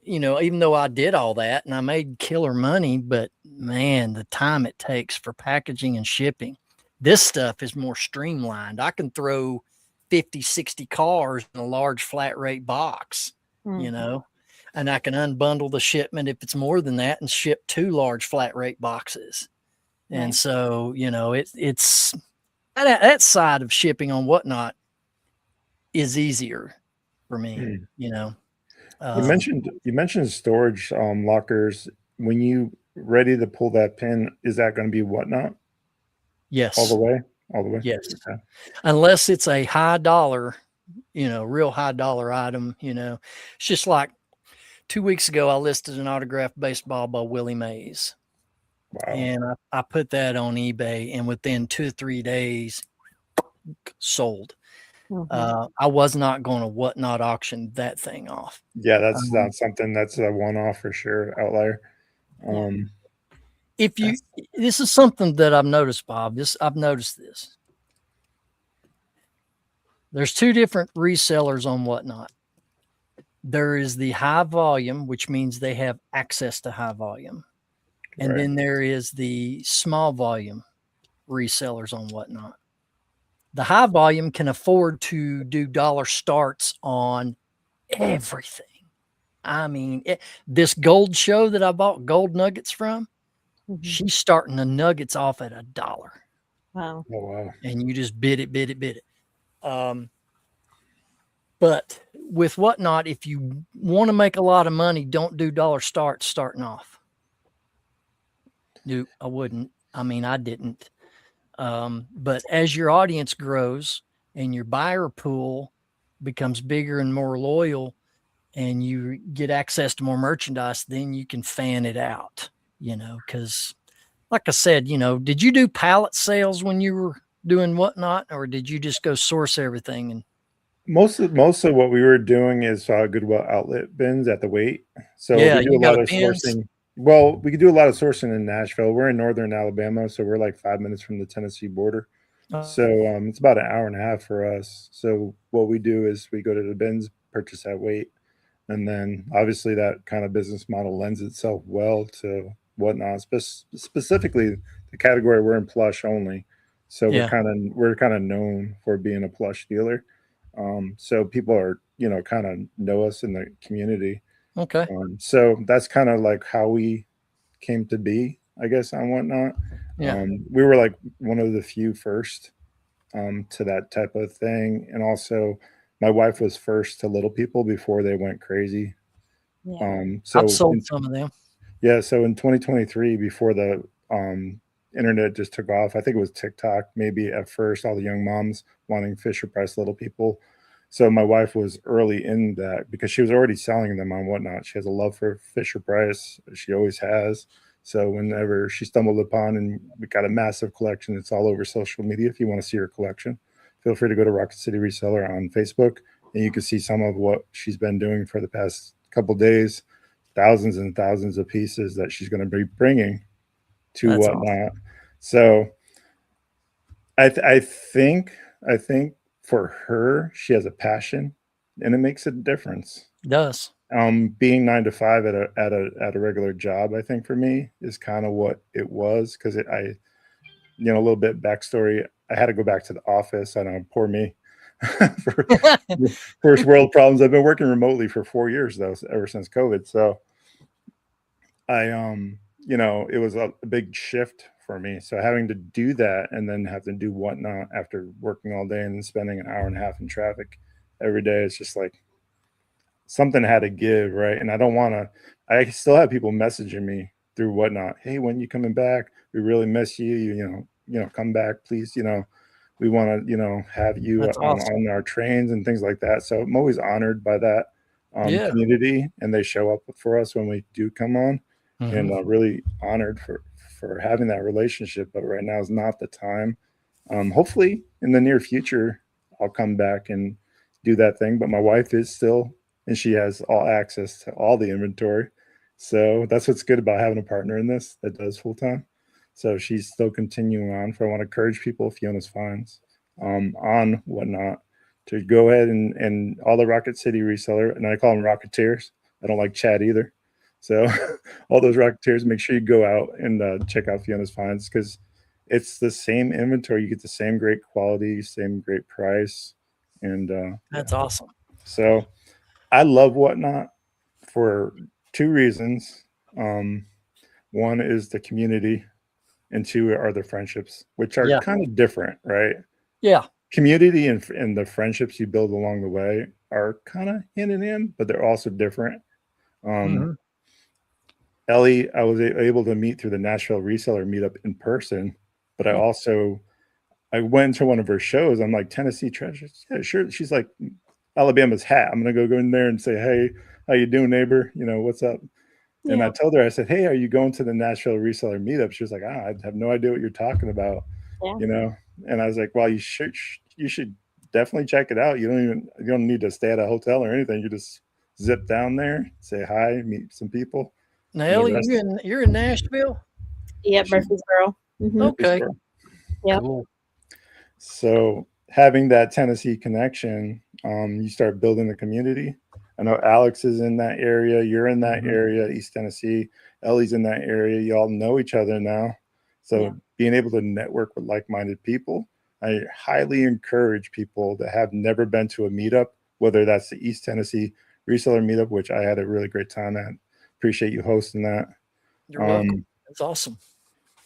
Even though I did all that and I made killer money, but man, the time it takes for packaging and shipping, this stuff is more streamlined. I can throw 50, 60 cars in a large flat rate box, and I can unbundle the shipment if it's more than that and ship 2 large flat rate boxes. Right. And so, it's that side of shipping on Whatnot is easier for me, You mentioned storage lockers. When you ready to pull that pin, is that going to be Whatnot? Yes. All the way? Yes. Okay. Unless it's a high dollar, real high dollar item, It's just like 2 weeks ago, I listed an autographed baseball by Willie Mays. Wow. And I put that on eBay, and within 2 or 3 days, sold. I was not going to Whatnot auction that thing off. Yeah, that's not something that's a one-off for sure, outlier. This is something that I've noticed, Bob. I've noticed this. There's 2 different resellers on Whatnot. There is the high volume, which means they have access to high volume. And then there is the small volume resellers on Whatnot. The high volume can afford to do dollar starts on everything. I mean, this gold show that I bought gold nuggets from, she's starting the nuggets off at $1. Wow. Oh, wow. And you just bid it. But with Whatnot, if you want to make a lot of money, don't do dollar starts starting off. No, I wouldn't. I mean, I didn't. But as your audience grows and your buyer pool becomes bigger and more loyal and you get access to more merchandise, then you can fan it out, because like I said, did you do pallet sales when you were doing Whatnot, or did you just go source everything? Most of what we were doing is Goodwill outlet bins at the weight. So Yeah, we do you a got lot a of bins? sourcing. Well, we could do a lot of sourcing in Nashville. We're in northern Alabama, so we're like 5 minutes from the Tennessee border. So it's about an hour and a half for us. So what we do is we go to the bins, purchase at weight, and then obviously that kind of business model lends itself well to whatnot. Specifically, the category we're in plush only, so Yeah. we're kind of known for being a plush dealer. So people are kind of know us in the community. Okay. So that's kind of like how we came to be, I guess, on whatnot. Yeah. We were like one of the few first to that type of thing. And also my wife was first to Little People before they went crazy. Yeah. So I've sold some of them. yeah, so in 2023, before the internet just took off, I think it was TikTok, maybe at first, all the young moms wanting Fisher Price Little People. So my wife was early in that because she was already selling them on whatnot. She has a love for Fisher Price. She always has. So whenever she stumbled upon, and we got a massive collection, it's all over social media. If you want to see her collection, feel free to go to Rocket City Reseller on Facebook, and you can see some of what she's been doing for the past couple days. Thousands and thousands of pieces that she's going to be bringing to That's whatnot. awesome. So I think for her, she has a passion, and it makes a difference. It does. Being 9 to 5 at a regular job, I think for me is kind of what it was, because a little bit backstory. I had to go back to the office. I know, poor me. For first world problems. I've been working remotely for 4 years though, ever since COVID. So I it was a big shift for me. So having to do that and then have to do whatnot after working all day and then spending an hour and a half in traffic every day, it's just like something had to give, right? And I still have people messaging me through whatnot. Hey, when you coming back? We really miss you. You come back, please. We want to, have you That's awesome. on our trains and things like that. So I'm always honored by that Yeah. community, and they show up for us when we do come on, Mhm. and really honored for having that relationship. But right now is not the time. Hopefully in the near future, I'll come back and do that thing. But my wife is still, and she has all access to all the inventory. So that's what's good about having a partner in this that does full time. So she's still continuing on. So I want to encourage people, Fiona's Finds, on whatnot, to go ahead and all the Rocket City reseller, and I call them Rocketeers. I don't like Chad either. So all those Rocketeers, make sure you go out and check out Fiona's Finds, because it's the same inventory. You get the same great quality, same great price. And That's awesome. so I love whatnot for two reasons. One is the community, and two are the friendships, which are Yeah. kind of different, right? Yeah. Community and the friendships you build along the way are kind of hand in hand, but they're also different. Mhm. Ellie, I was able to meet through the Nashville reseller meetup in person, but I went to one of her shows. I'm like, Tennessee Treasures? Yeah, sure. She's like, Alabama's hat. I'm gonna go in there and say, hey, how you doing, neighbor? What's up? And I told her, I said, hey, are you going to the Nashville reseller meetup? She was like, I have no idea what you're talking about. Yeah. And I was like, well, you should definitely check it out. You don't need to stay at a hotel or anything. You just zip down there, say hi, meet some people. Now, And the Ellie, rest- you're in Nashville? Yep, Murfreesboro. Mhm. Okay. Yep. Cool. So having that Tennessee connection, you start building the community. I know Alex is in that area. You're in that Mhm. area, East Tennessee. Ellie's in that area. You all know each other now. So Yeah. being able to network with like-minded people, I highly encourage people that have never been to a meetup, whether that's the East Tennessee reseller meetup, which I had a really great time at. Appreciate you hosting that. You're welcome. That's awesome.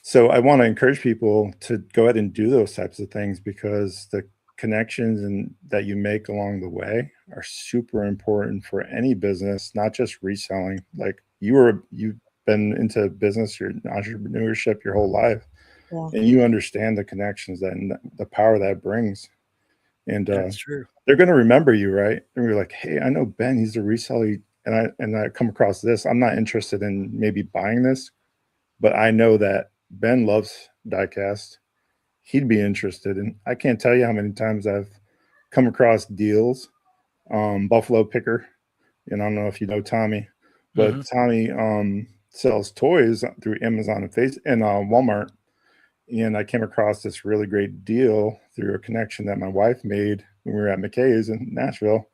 So I want to encourage people to go ahead and do those types of things, because the connections and that you make along the way are super important for any business, not just reselling. Like you've been into business, your entrepreneurship your whole life, Yeah. and you understand the connections and the power that brings. And That's true. they're going to remember you, right? And we're like, hey, I know Ben, he's a reseller, and I come across this. I'm not interested in maybe buying this, but I know that Ben loves diecast. He'd be interested. And I can't tell you how many times I've come across deals Buffalo picker. And I don't know if you know Tommy, but Tommy sells toys through Amazon and Walmart. And I came across this really great deal through a connection that my wife made when we were at McKay's in Nashville.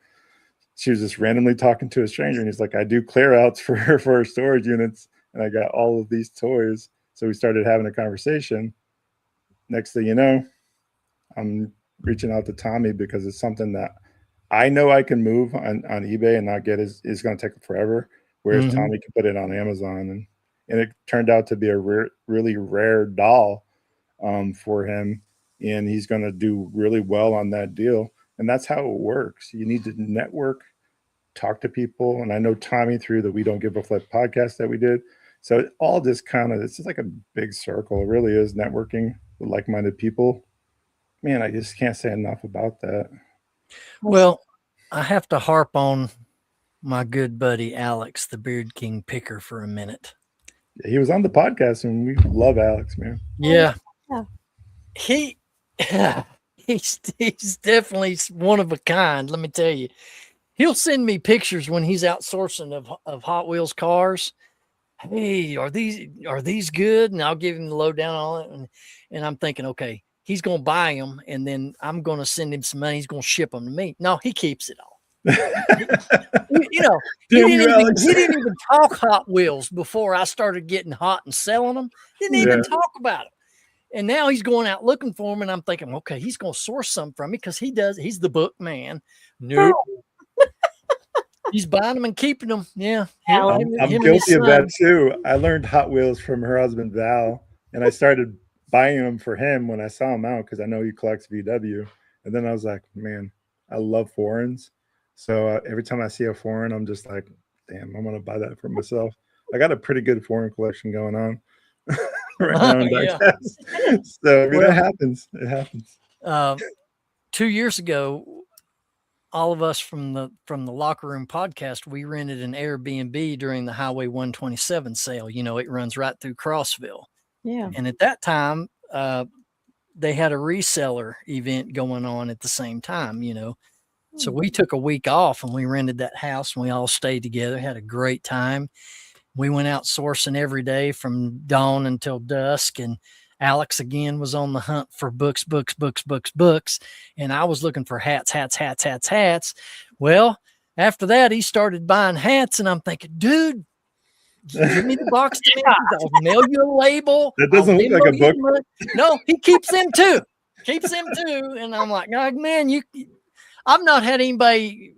She was just randomly talking to a stranger, and he's like, I do clear outs for storage units, and I got all of these toys. So we started having a conversation. Next thing you know, I'm reaching out to Tommy because it's something that I know I can move on eBay and not get is going to take forever. Whereas Tommy can put it on Amazon, and it turned out to be a really rare doll for him, and he's going to do really well on that deal. And that's how it works. You need to network, talk to people. And I know Tommy through the We Don't Give a Flip podcast that we did. So all this it's just like a big circle. It really is networking with like-minded people. Man, I just can't say enough about that. Well, I have to harp on my good buddy Alex, the Beard King picker, for a minute. He was on the podcast, and we love Alex, man. Yeah. Yeah. He's definitely one of a kind. Let me tell you, he'll send me pictures when he's outsourcing of Hot Wheels cars. Hey, are these good? And I'll give him the lowdown on it. And I'm thinking, okay, he's going to buy them, and then I'm going to send him some money. He's going to ship them to me. No, he keeps it all. He didn't even talk Hot Wheels before I started getting hot and selling them. Didn't even talk about it. And now he's going out looking for them, and I'm thinking, okay, he's going to source some from me because he's the book man. Nope. He's buying them and keeping them. Yeah. I'm guilty of that too. I learned Hot Wheels from her husband, Val, and I started buying them for him when I saw him out because I know he collects VW. And then I was like, man, I love foreigns. So every time I see a foreign, I'm just like, damn, I'm going to buy that for myself. I got a pretty good foreign collection going on. Right now. So that happens. It happens. 2 years ago, all of us from the Locker Room Podcast, we rented an Airbnb during the Highway 127 sale. It runs right through Crossville. Yeah. And at that time, they had a reseller event going on at the same time, So we took a week off and we rented that house, and we all stayed together, had a great time. We went out sourcing every day from dawn until dusk, and Alex again was on the hunt for books. And I was looking for hats. Well, after that, he started buying hats, and I'm thinking, dude, give me the box to me. I'll mail you a label. That doesn't look like a book. No, he keeps them too. And I'm like, oh, man, I've not had anybody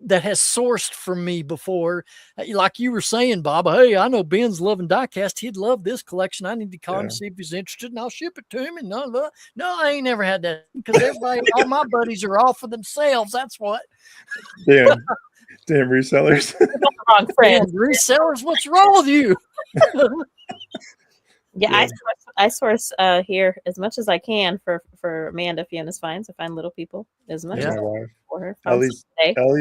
that has sourced from me before. Like you were saying, Bob, hey, I know Ben's loving diecast. He'd love this collection. I need to call him and see if he's interested, and I'll ship it to him. And no, I ain't never had that because all my buddies are all for themselves. That's what. Damn resellers. Wrong friends. Resellers, what's wrong with you? Yeah. I source here as much as I can for Amanda. Fiona's fine. So find little people as much as for her. Ellie's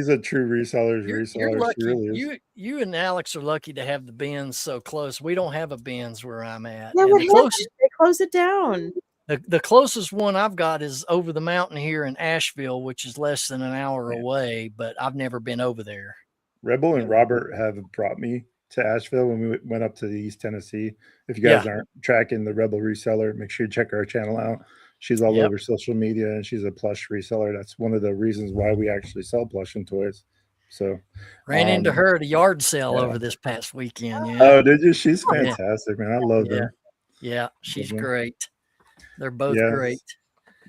a true reseller. You're lucky. She really is. You and Alex are lucky to have the Benz so close. We don't have a Benz where I'm at. Yeah, they closed it down. The closest one I've got is over the mountain here in Asheville, which is less than an hour away, but I've never been over there. Rebel and Robert have brought me to Asheville when we went up to the East Tennessee. If you guys aren't tracking the Rebel reseller, make sure you check our channel out. She's all over social media, and she's a plush reseller. That's one of the reasons why we actually sell plush and toys. So ran into her at a yard sale over this past weekend. Yeah. Oh, did you? She's fantastic, man. I love her. Yeah, she's great. They're both great.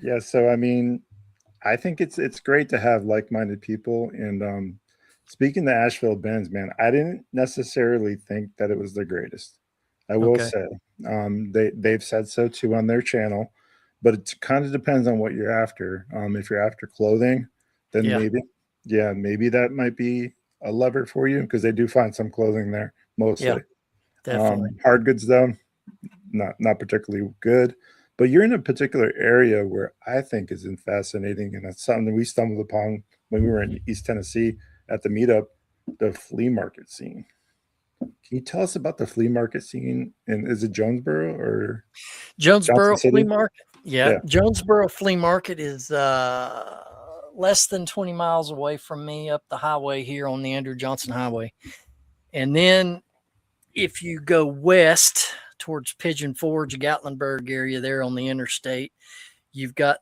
Yeah. So, I mean, I think it's great to have like-minded people. And speaking to Asheville Benz, man, I didn't necessarily think that it was the greatest. I will say they've said so too on their channel, but it kind of depends on what you're after. If you're after clothing, then maybe that might be a lever for you because they do find some clothing there mostly. Yeah, definitely. Hard goods though, not particularly good. But you're in a particular area where I think is fascinating, and it's something we stumbled upon when we were in East Tennessee at the meetup, the flea market scene. Can you tell us about the flea market scene? And is it Jonesboro or Jonesboro Flea Market? Yeah. Jonesboro Flea Market is less than 20 miles away from me up the highway here on the Andrew Johnson Highway. And then if you go west towards Pigeon Forge, Gatlinburg area there on the interstate, you've got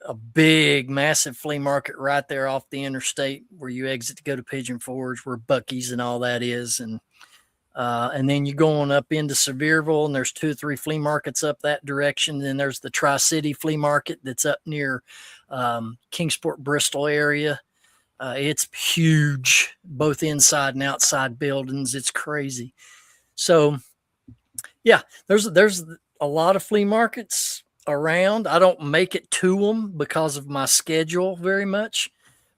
a big, massive flea market right there off the interstate where you exit to go to Pigeon Forge, where Buc-ee's and all that is. And then you're going up into Sevierville, and there's 2 or 3 flea markets up that direction. Then there's the Tri-City Flea Market that's up near Kingsport, Bristol area. It's huge, both inside and outside buildings. It's crazy. So, yeah, there's a lot of flea markets around. I don't make it to them because of my schedule very much,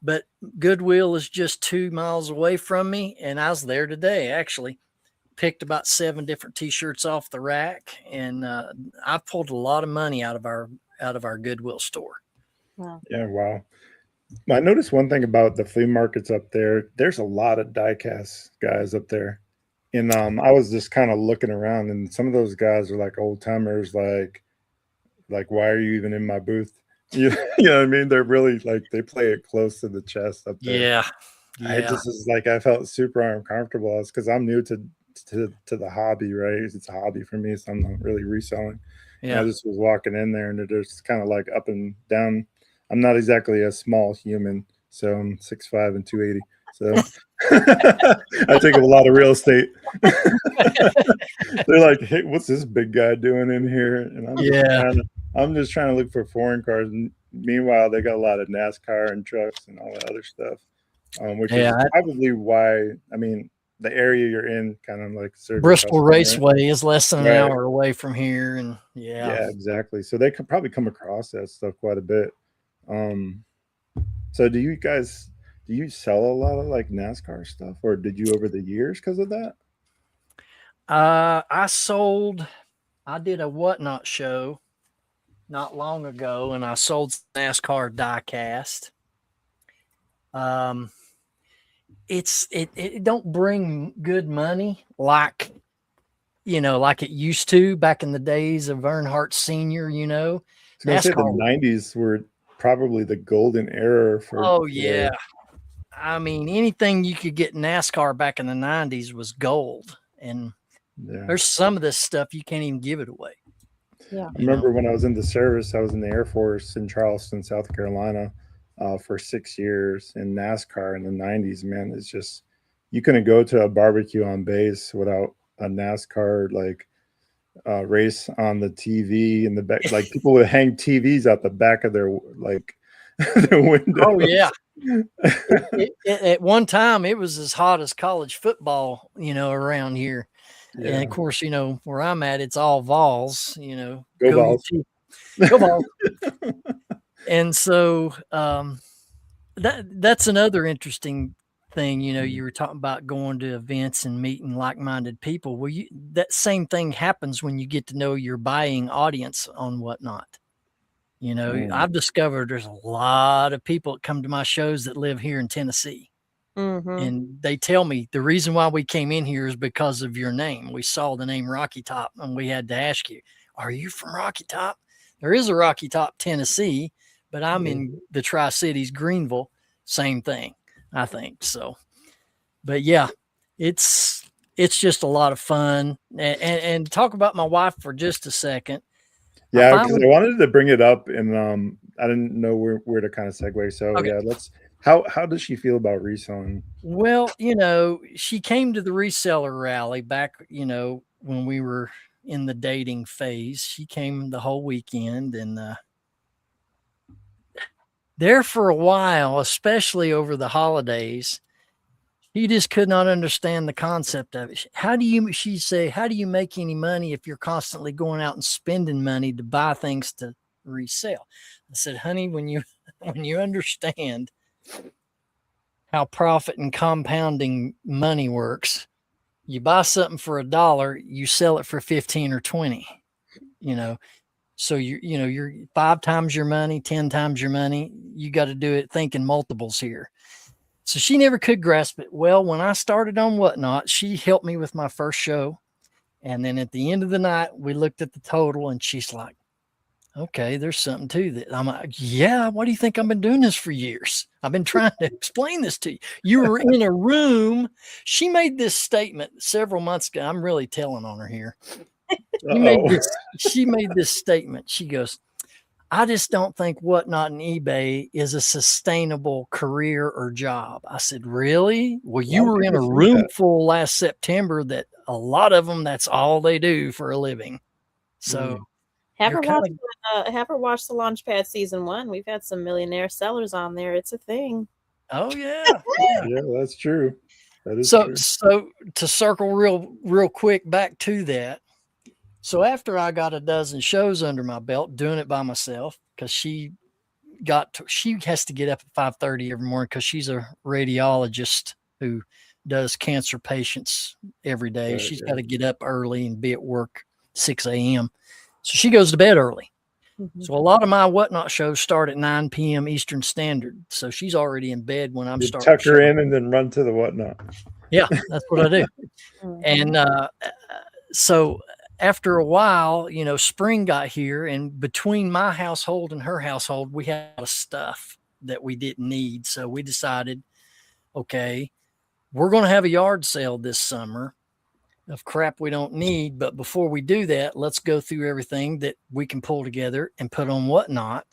but Goodwill is just 2 miles away from me, and I was there today, actually. Picked about 7 different T-shirts off the rack, and I pulled a lot of money out of our Goodwill store. Wow. Yeah, wow. I noticed one thing about the flea markets up there. There's a lot of die-cast guys up there, and I was just kind of looking around, and some of those guys are like old timers, like why are you even in my booth? You know what I mean? They're really like they play it close to the chest up there. Yeah. I just was like I felt super uncomfortable because I'm new to the hobby, right? It's a hobby for me, so I'm not really reselling. Yeah. I just was walking in there, and they're just kind of like up and down. I'm not exactly a small human, so I'm 6'5" and 280. So I take up a lot of real estate. They're like, "Hey, what's this big guy doing in here?" And I'm just trying to look for foreign cars. And meanwhile, they got a lot of NASCAR and trucks and all that other stuff, which is probably why. I mean, the area you're in, kind of like Bristol Raceway, is less than an hour away from here, and yeah, exactly. So they could probably come across that stuff quite a bit. So do you sell a lot of like NASCAR stuff, or did you over the years because of that? I did a Whatnot show not long ago, and I sold NASCAR die cast. It don't bring good money like it used to back in the days of Earnhardt Sr. I was gonna say the 90s were probably the golden era for. Yeah. I mean, anything you could get NASCAR back in the 90s was gold, and there's some of this stuff you can't even give it away. Yeah. I remember when I was in the service, I was in the Air Force in Charleston, South Carolina, for 6 years in NASCAR in the 90s. Man, it's just you couldn't go to a barbecue on base without a NASCAR race on the TV in the back. Like people would hang TVs out the back of their their windows. Oh yeah. At one time, it was as hot as college football, around here. Yeah. And of course, where I'm at, it's all Vols. Go Vols. Go Vols. And so that's another interesting thing. You were talking about going to events and meeting like-minded people. Well, that same thing happens when you get to know your buying audience on Whatnot. I've discovered there's a lot of people that come to my shows that live here in Tennessee. Mm-hmm. And they tell me the reason why we came in here is because of your name. We saw the name Rocky Top, and we had to ask you, are you from Rocky Top? There is a Rocky Top, Tennessee, but I'm in the Tri-Cities, Greenville. Same thing, I think. So, but yeah, it's just a lot of fun. And talk about my wife for just a second. Yeah, because I wanted to bring it up, and I didn't know where to kind of segue. So okay. How does she feel about reselling? Well, she came to the reseller rally back, when we were in the dating phase. She came the whole weekend, and there for a while, especially over the holidays, she just could not understand the concept of it. She'd say, how do you make any money if you're constantly going out and spending money to buy things to resell? I said, honey, when you understand how profit and compounding money works, you buy something for $1, you sell it for 15 or 20, so you're 5 times your money, 10 times your money. You got to do it thinking multiples here. So she never could grasp it. Well, when I started on Whatnot, she helped me with my first show. And then at the end of the night, we looked at the total, and she's like, okay, there's something to that. I'm like, yeah, why do you think I've been doing this for years? I've been trying to explain this to you. You were in a room. She made this statement several months ago. I'm really telling on her here. She made this statement. She goes, I just don't think Whatnot and eBay is a sustainable career or job. I said, really? Well, you were in a room full last September that a lot of them, that's all they do for a living. So have her watch the Launchpad season 1. We've had some millionaire sellers on there. It's a thing. Oh yeah. Yeah, that's true. That is so true. So to circle real quick back to that. So after I got a dozen shows under my belt, doing it by myself, because she has to get up at 5:30 every morning because she's a radiologist who does cancer patients every day. Right, She's got to get up early and be at work 6 a.m. So she goes to bed early. Mm-hmm. So a lot of my Whatnot shows start at 9 p.m. Eastern Standard. So she's already in bed when I'm starting. Tuck her in and then run to the Whatnot. Yeah, that's what I do. And so after a while, spring got here, and between my household and her household, we had a lot of stuff that we didn't need. So we decided, okay, we're going to have a yard sale this summer of crap we don't need. But before we do that, let's go through everything that we can pull together and put on Whatnot.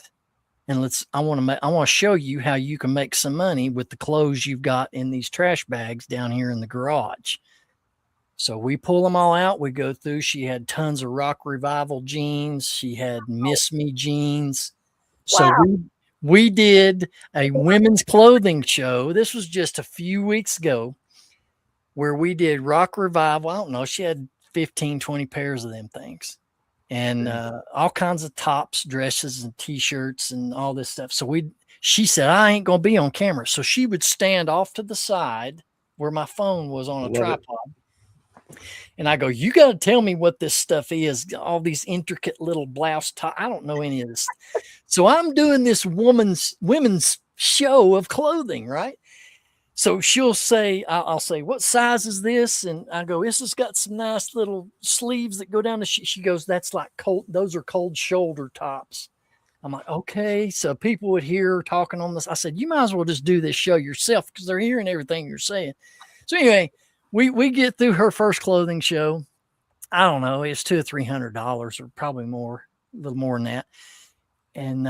And I want to show you how you can make some money with the clothes you've got in these trash bags down here in the garage. So we pull them all out. We go through. She had tons of Rock Revival jeans. She had Miss Me jeans. So we did a women's clothing show. This was just a few weeks ago where we did Rock Revival. I don't know. She had 15, 20 pairs of them things. And all kinds of tops, dresses, and T-shirts and all this stuff. So she said, I ain't going to be on camera. So she would stand off to the side where my phone was on a tripod. And I go, you got to tell me what this stuff is. All these intricate little blouse top. I don't know any of this. So I'm doing this women's show of clothing, right? So she'll say, I'll say, what size is this? And I go, this has got some nice little sleeves that go down to, she goes, that's like cold. Those are cold shoulder tops. I'm like, okay. So people would hear her talking on this. I said, you might as well just do this show yourself because they're hearing everything you're saying. So anyway, we get through her first clothing show. I don't know. It's $200 or $300 or probably more, a little more than that. And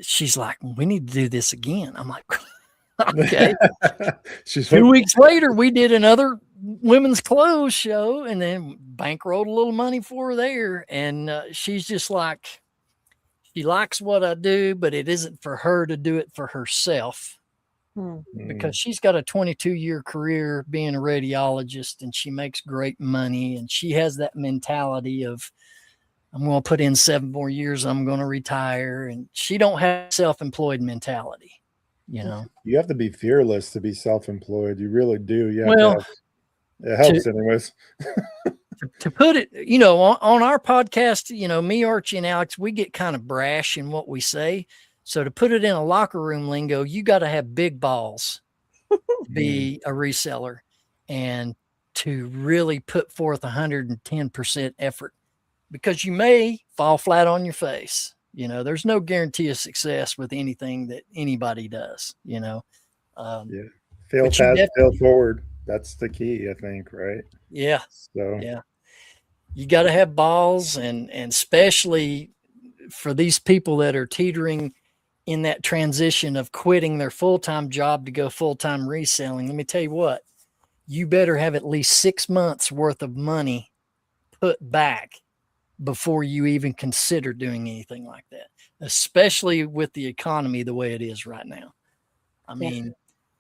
she's like, we need to do this again. I'm like, okay. 2 weeks later, we did another women's clothes show and then bankrolled a little money for her there. And she's just like, she likes what I do, but it isn't for her to do it for herself. Because she's got a 22-year career being a radiologist and she makes great money. And she has that mentality of, I'm going to put in 7 more years. I'm going to retire. And she don't have self-employed mentality. You have to be fearless to be self-employed. You really do. Yeah. It helps anyways. To put it, on our podcast, me, Archie, and Alex, we get kind of brash in what we say. So to put it in a locker room lingo, you got to have big balls to be a reseller and to really put forth 110% effort, because you may fall flat on your face. There's no guarantee of success with anything that anybody does, Fail fast, fail forward. That's the key, I think, right? Yeah. So yeah, you got to have balls, and especially for these people that are teetering in that transition of quitting their full-time job to go full-time reselling. Let me tell you what, you better have at least 6 months worth of money put back before you even consider doing anything like that, especially with the economy the way it is right now. I mean,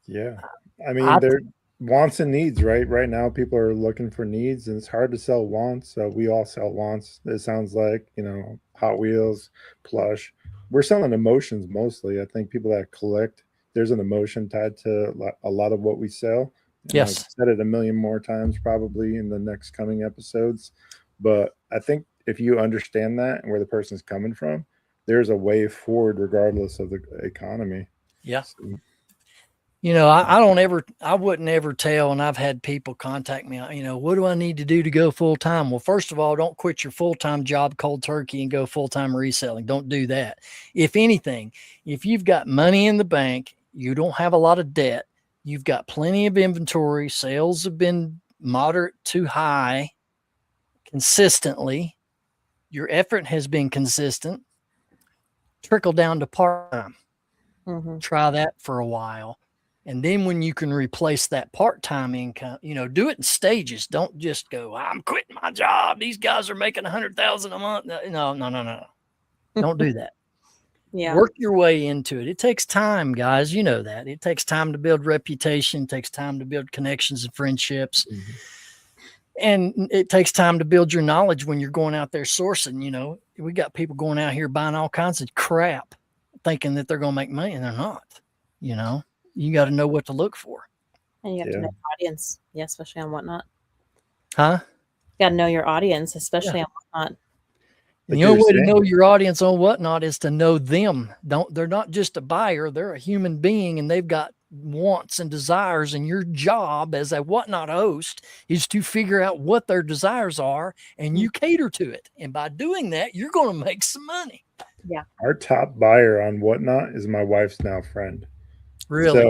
they're wants and needs, right? Right now, people are looking for needs, and it's hard to sell wants. So we all sell wants. It sounds like, Hot Wheels, plush. We're selling emotions mostly. I think people that collect, there's an emotion tied to a lot of what we sell. And yes. I've said it a million more times probably in the next coming episodes. But I think if you understand that and where the person's coming from, there's a way forward regardless of the economy. Yeah. I wouldn't ever tell. And I've had people contact me, what do I need to do to go full time? Well, first of all, don't quit your full-time job cold turkey and go full-time reselling. Don't do that. If anything, if you've got money in the bank, you don't have a lot of debt, you've got plenty of inventory, sales have been moderate to high consistently, your effort has been consistent, trickle down to part-time. Try that for a while. And then when you can replace that part-time income, do it in stages. Don't just go, I'm quitting my job. These guys are making $100,000 a month. No. Don't do that. Yeah. Work your way into it. It takes time, guys. You know that. It takes time to build reputation. It takes time to build connections and friendships. And it takes time to build your knowledge when you're going out there sourcing. We got people going out here buying all kinds of crap, thinking that they're going to make money, and they're not. You got to know what to look for. And you have to know your audience. Yeah, especially on Whatnot. Huh? You got to know your audience, especially on Whatnot. The only way to know your audience on Whatnot is to know them. They're not just a buyer. They're a human being, and they've got wants and desires. And your job as a Whatnot host is to figure out what their desires are, and you cater to it. And by doing that, you're going to make some money. Yeah. Our top buyer on Whatnot is my wife's now friend. Really?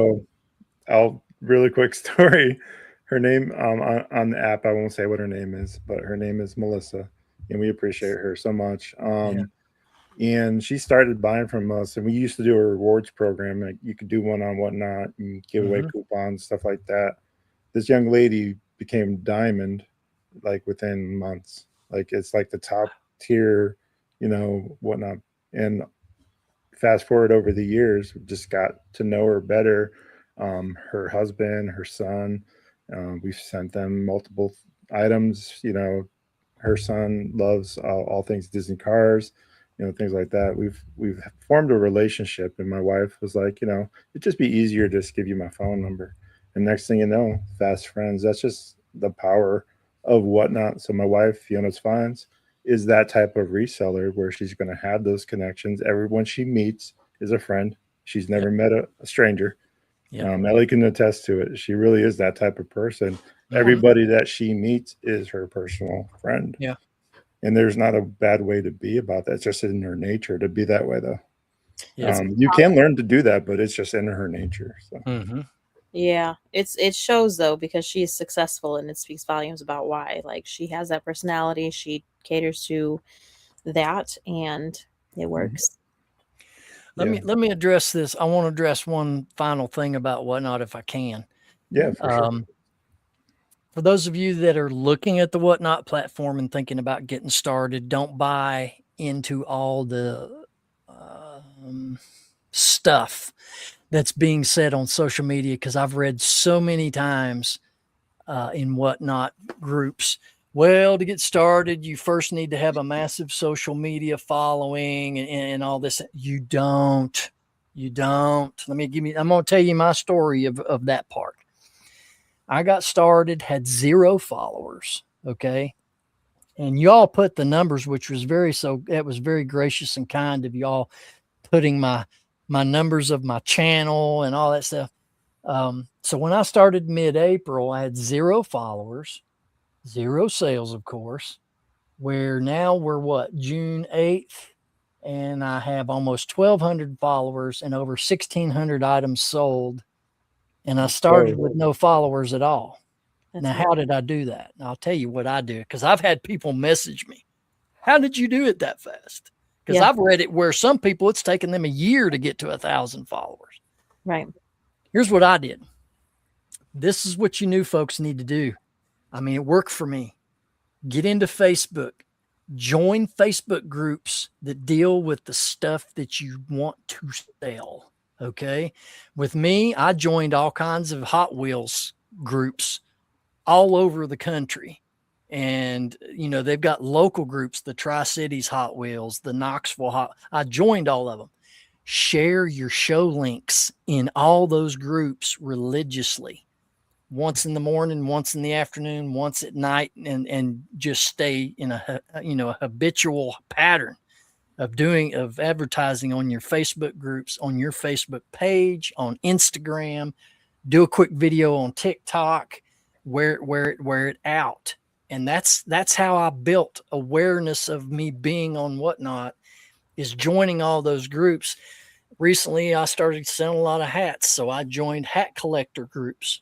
So really quick story. Her name on the app, I won't say what her name is, but her name is Melissa, and we appreciate her so much. And she started buying from us, and we used to do a rewards program. Like you could do one on Whatnot and give away coupons, stuff like that. This young lady became diamond like within months. Like it's like the top tier, Whatnot. And fast forward over the years, we just got to know her better. Her husband, her son, we've sent them multiple items. Her son loves all things Disney cars, things like that. We've formed a relationship, and my wife was like, it'd just be easier to just give you my phone number. And next thing you know, fast friends. That's just the power of Whatnot. So my wife, Fiona's Finds, is that type of reseller where she's going to have those connections. Everyone she meets is a friend. She's never met a stranger. Ellie can attest to it. She really is that type of person. Everybody that she meets is her personal friend. Yeah. And there's not a bad way to be about that. It's just in her nature to be that way, though. Yeah. You can learn to do that, but it's just in her nature. So. Yeah, it shows though, because she's successful, and it speaks volumes about why. Like, she has that personality, she caters to that, and it works. Let me address this. I want to address one final thing about Whatnot, if I can. Yeah, for sure. For those of you that are looking at the Whatnot platform and thinking about getting started, don't buy into all the stuff that's being said on social media, because I've read so many times in Whatnot groups, well, to get started, you first need to have a massive social media following and all this. You don't. I'm going to tell you my story of that part. I got started, had 0 followers. Okay. And y'all put the numbers, which was it was very gracious and kind of y'all putting my numbers of my channel and all that stuff. So when I started mid-April, I had 0 followers, 0 sales, of course, where now we're June 8th, and I have almost 1,200 followers and over 1,600 items sold. And I started with no followers at all. Now, how did I do that? And I'll tell you what I do, because I've had people message me. How did you do it that fast? Because I've read it where some people, it's taken them a year to get to 1,000 followers. Right. Here's what I did. This is what you new folks need to do. I mean, it worked for me. Get into Facebook. Join Facebook groups that deal with the stuff that you want to sell. Okay. With me, I joined all kinds of Hot Wheels groups all over the country. And, they've got local groups, the Tri-Cities Hot Wheels, the Knoxville I joined all of them. Share your show links in all those groups religiously. Once in the morning, once in the afternoon, once at night, and just stay in a habitual pattern of advertising on your Facebook groups, on your Facebook page, on Instagram, do a quick video on TikTok, wear it out. And that's how I built awareness of me being on Whatnot, is joining all those groups. Recently, I started selling a lot of hats, so I joined hat collector groups.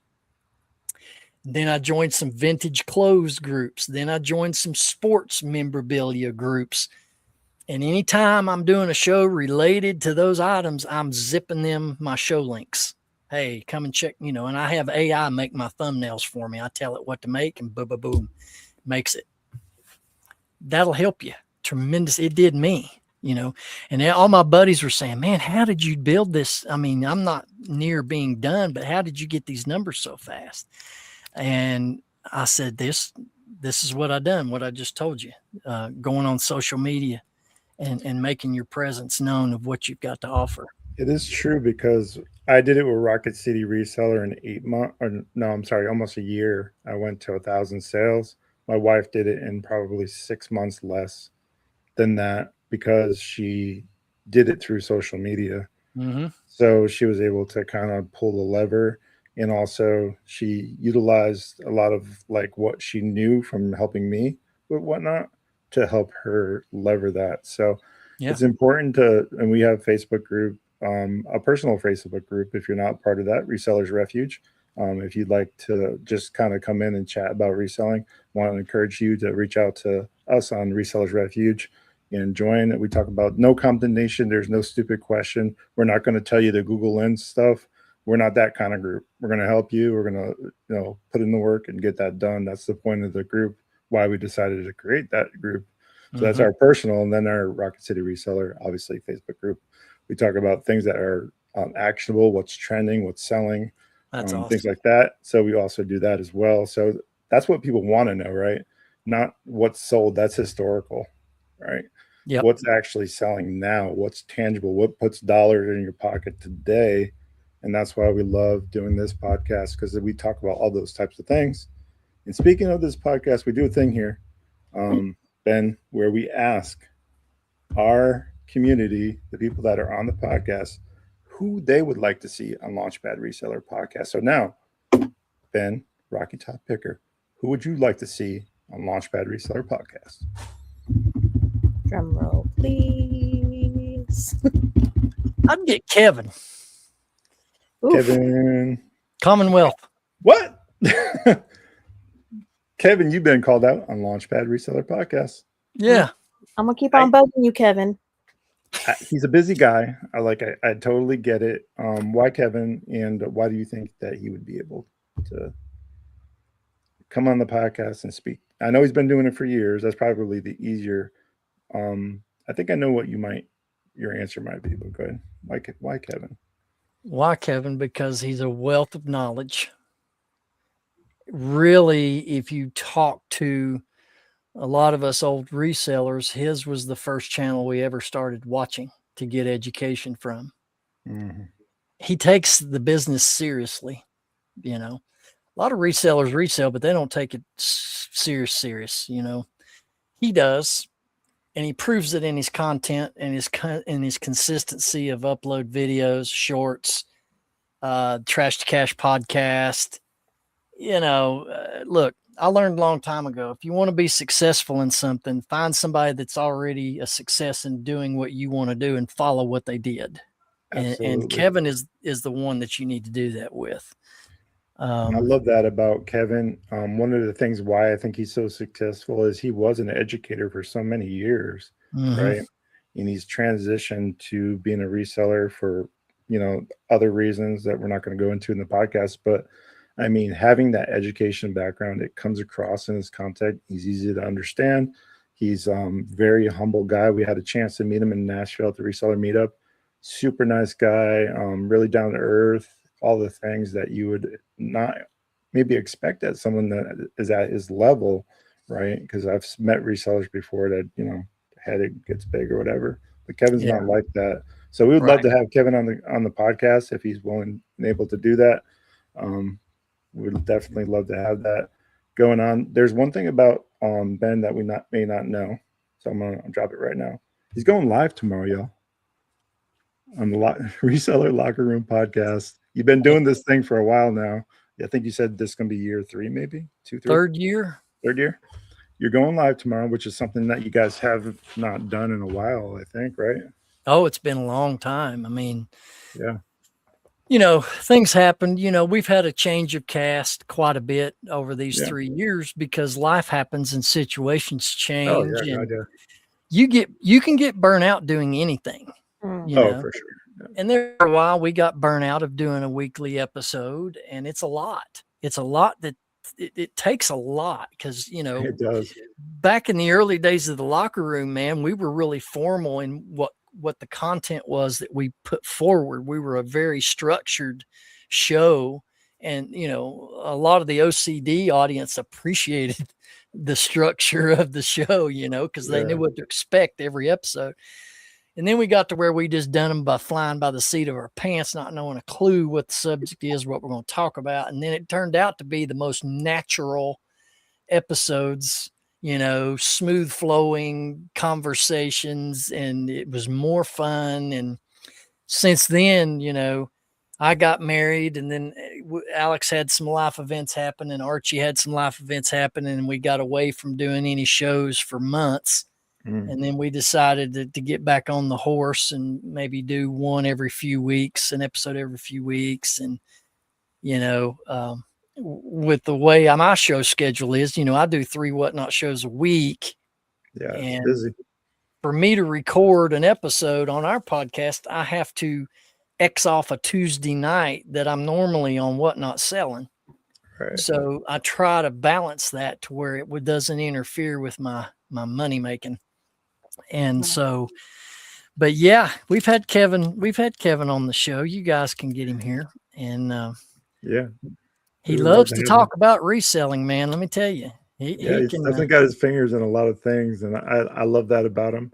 Then I joined some vintage clothes groups. Then I joined some sports memorabilia groups. And anytime I'm doing a show related to those items, I'm zipping them my show links. Hey, come and check, and I have AI make my thumbnails for me. I tell it what to make and boom, boom, boom, makes it. That'll help you. Tremendous. It did me, and all my buddies were saying, man, how did you build this? I mean, I'm not near being done, but how did you get these numbers so fast? And I said, this is what I done, what I just told you, going on social media and making your presence known of what you've got to offer. It is true, because I did it with Rocket City Reseller in 8 months, almost a year. I went to 1,000 sales. My wife did it in probably 6 months less than that, because she did it through social media. Mm-hmm. So she was able to kind of pull the lever. And also she utilized a lot of like what she knew from helping me with Whatnot to help her lever that. So it's important and we have a Facebook group, a personal Facebook group. If you're not part of that, Resellers Refuge. If you'd like to just kind of come in and chat about reselling, I want to encourage you to reach out to us on Resellers Refuge and join. We talk about no condemnation. There's no stupid question. We're not going to tell you to Google Lens stuff. We're not that kind of group. We're going to help you. We're going to, put in the work and get that done. That's the point of the group, why we decided to create that group. So that's our personal, and then our Rocket City Reseller, obviously Facebook group. We talk about things that are actionable, what's trending, what's selling, awesome. Things like that. So we also do that as well. So that's what people want to know, right? Not what's sold. That's historical, right? Yep. What's actually selling now? What's tangible? What puts dollars in your pocket today? And that's why we love doing this podcast, because we talk about all those types of things. And speaking of this podcast, we do a thing here, Ben, where we ask our community, the people that are on the podcast, who they would like to see on Launchpad Reseller Podcast. So now, Ben, Rocky Top Picker, who would you like to see on Launchpad Reseller Podcast? Drum roll, please. I'd get Kevin. Oof. Kevin. Commonwealth. What? Kevin, you've been called out on Launchpad Reseller Podcast. Yeah. I'm going to keep on bugging you, Kevin. He's a busy guy. I totally get it. Why Kevin, and why do you think that he would be able to come on the podcast and speak? I know he's been doing it for years. That's probably the easier. I think I know what your answer might be, but go ahead. Why Kevin? Why Kevin? Because he's a wealth of knowledge. Really, if you talk to a lot of us old resellers, his was the first channel we ever started watching to get education from. Mm-hmm. He takes the business seriously. A lot of resellers resell, but they don't take it serious. He does. And he proves it in his content and his consistency of upload videos, shorts, Trash to Cash podcast. Look, I learned a long time ago, if you want to be successful in something, find somebody that's already a success in doing what you want to do and follow what they did. And Kevin is the one that you need to do that with. I love that about Kevin. One of the things why I think he's so successful is he was an educator for so many years, right? And he's transitioned to being a reseller for, other reasons that we're not going to go into in the podcast. But I mean, having that education background, it comes across in his content. He's easy to understand. He's very humble guy. We had a chance to meet him in Nashville at the reseller meetup. Super nice guy, really down to earth. All the things that you would not maybe expect at someone that is at his level, right? Because I've met resellers before that, head gets big or whatever, but Kevin's not like that. So we would love to have Kevin on the podcast if he's willing and able to do that. We would definitely love to have that going on. There's one thing about Ben that we may not know, so I'm gonna drop it right now. He's going live tomorrow, y'all, on the Reseller Locker Room Podcast You've been doing this thing for a while now. I think you said this is going to be year 3, maybe 2, 3. Third year. Third year. You're going live tomorrow, which is something that you guys have not done in a while, I think, right? Oh, it's been a long time. I mean, yeah. Things happened. We've had a change of cast quite a bit over these 3 years because life happens and situations change. Oh, yeah, and you can get burnt out doing anything. Oh, for sure. Yeah. And there for a while we got burnt out of doing a weekly episode, and it's a lot. It's a lot that it takes a lot because, it does. Back in the early days of the locker room, man, we were really formal in what the content was that we put forward. We were a very structured show, and a lot of the OCD audience appreciated the structure of the show, because they knew what to expect every episode. And then we got to where we just done them by flying by the seat of our pants, not knowing a clue what the subject is, what we're going to talk about. And then it turned out to be the most natural episodes, smooth flowing conversations, and it was more fun. And since then, I got married, and then Alex had some life events happen, and Archie had some life events happen, and we got away from doing any shows for months. And then we decided to get back on the horse and maybe do one every few weeks, an episode every few weeks. And, with the way my show schedule is, I do 3 Whatnot shows a week. Yeah, and busy. For me to record an episode on our podcast, I have to X off a Tuesday night that I'm normally on Whatnot selling. Right. So I try to balance that to where it doesn't interfere with my money making. And so, but yeah, we've had Kevin on the show. You guys can get him here. And he loves to talk about reselling, man. Let me tell you. He's definitely got his fingers in a lot of things. And I love that about him.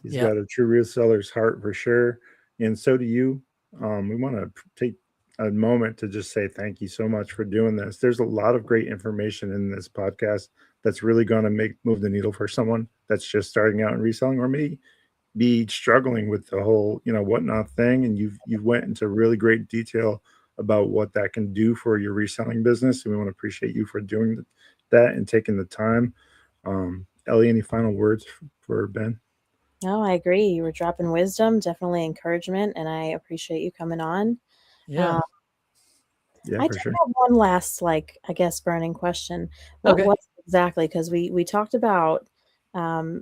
He's got a true reseller's heart for sure. And so do you. We want to take a moment to just say thank you so much for doing this. There's a lot of great information in this podcast that's really going to move the needle for someone that's just starting out in reselling, or may be struggling with the whole, Whatnot thing. And you went into really great detail about what that can do for your reselling business. And we want to appreciate you for doing that and taking the time. Ellie, any final words for Ben? No, I agree. You were dropping wisdom, definitely encouragement, and I appreciate you coming on. Yeah. I for do sure. have one last, burning question. What was it exactly? Because we talked about, a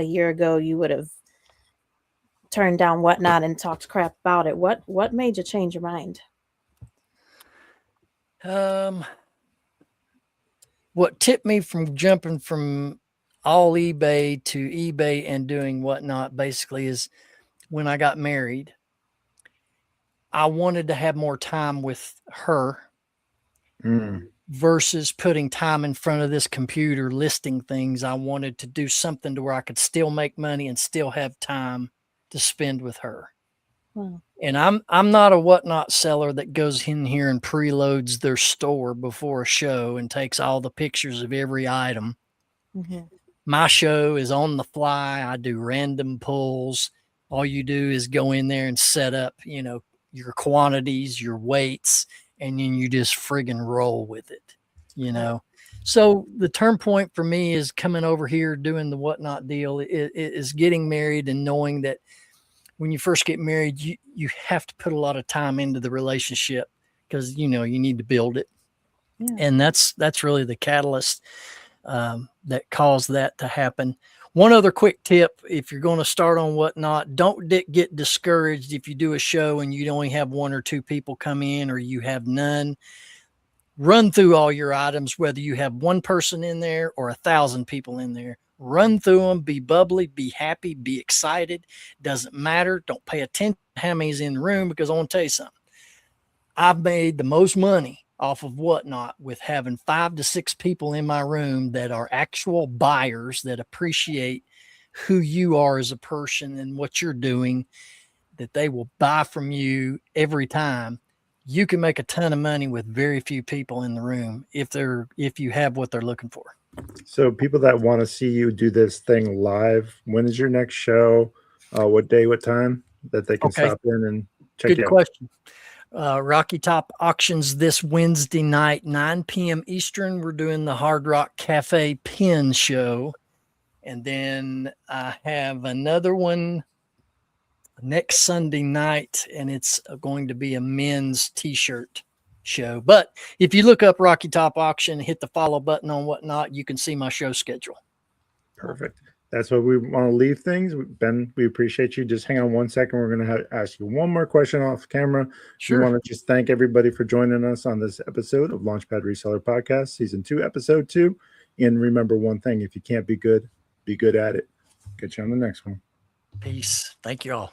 year ago you would have turned down Whatnot and talked crap about it. What made you change your mind? What tipped me from jumping from all eBay to eBay and doing Whatnot basically is when I got married. I wanted to have more time with her versus putting time in front of this computer listing things. I wanted to do something to where I could still make money and still have time to spend with her. Wow. And I'm not a Whatnot seller that goes in here and preloads their store before a show and takes all the pictures of every item. Mm-hmm. My show is on the fly. I do random pulls. All you do is go in there and set up, your quantities, your weights, and then you just friggin' roll with it, So the turn point for me is coming over here, doing the Whatnot deal. It is getting married and knowing that when you first get married, you have to put a lot of time into the relationship because, you need to build it. Yeah. And that's really the catalyst that caused that to happen. One other quick tip, if you're going to start on Whatnot, don't get discouraged if you do a show and you only have 1 or 2 people come in or you have none. Run through all your items, whether you have 1 person in there or 1,000 people in there. Run through them, be bubbly, be happy, be excited. Doesn't matter. Don't pay attention to how many's in the room, because I want to tell you something. I've made the most money off of Whatnot with having 5 to 6 people in my room that are actual buyers that appreciate who you are as a person and what you're doing, that they will buy from you every time. You can make a ton of money with very few people in the room if you have what they're looking for. So people that want to see you do this thing live, when is your next show? What day, what time that they can stop in and check Good you out? question. Rocky Top auctions this Wednesday night, 9 p.m. Eastern. We're doing the Hard Rock Cafe Pin Show. And then I have another one next Sunday night, and it's going to be a men's t-shirt show. But if you look up Rocky Top Auction, hit the follow button on Whatnot, you can see my show schedule. Perfect. That's what we want to leave things. Ben, we appreciate you. Just hang on 1 second. We're going to ask you one more question off camera. Sure. We want to just thank everybody for joining us on this episode of Launchpad Reseller Podcast, Season 2, Episode 2. And remember one thing, if you can't be good at it. Get you on the next one. Peace. Thank you all.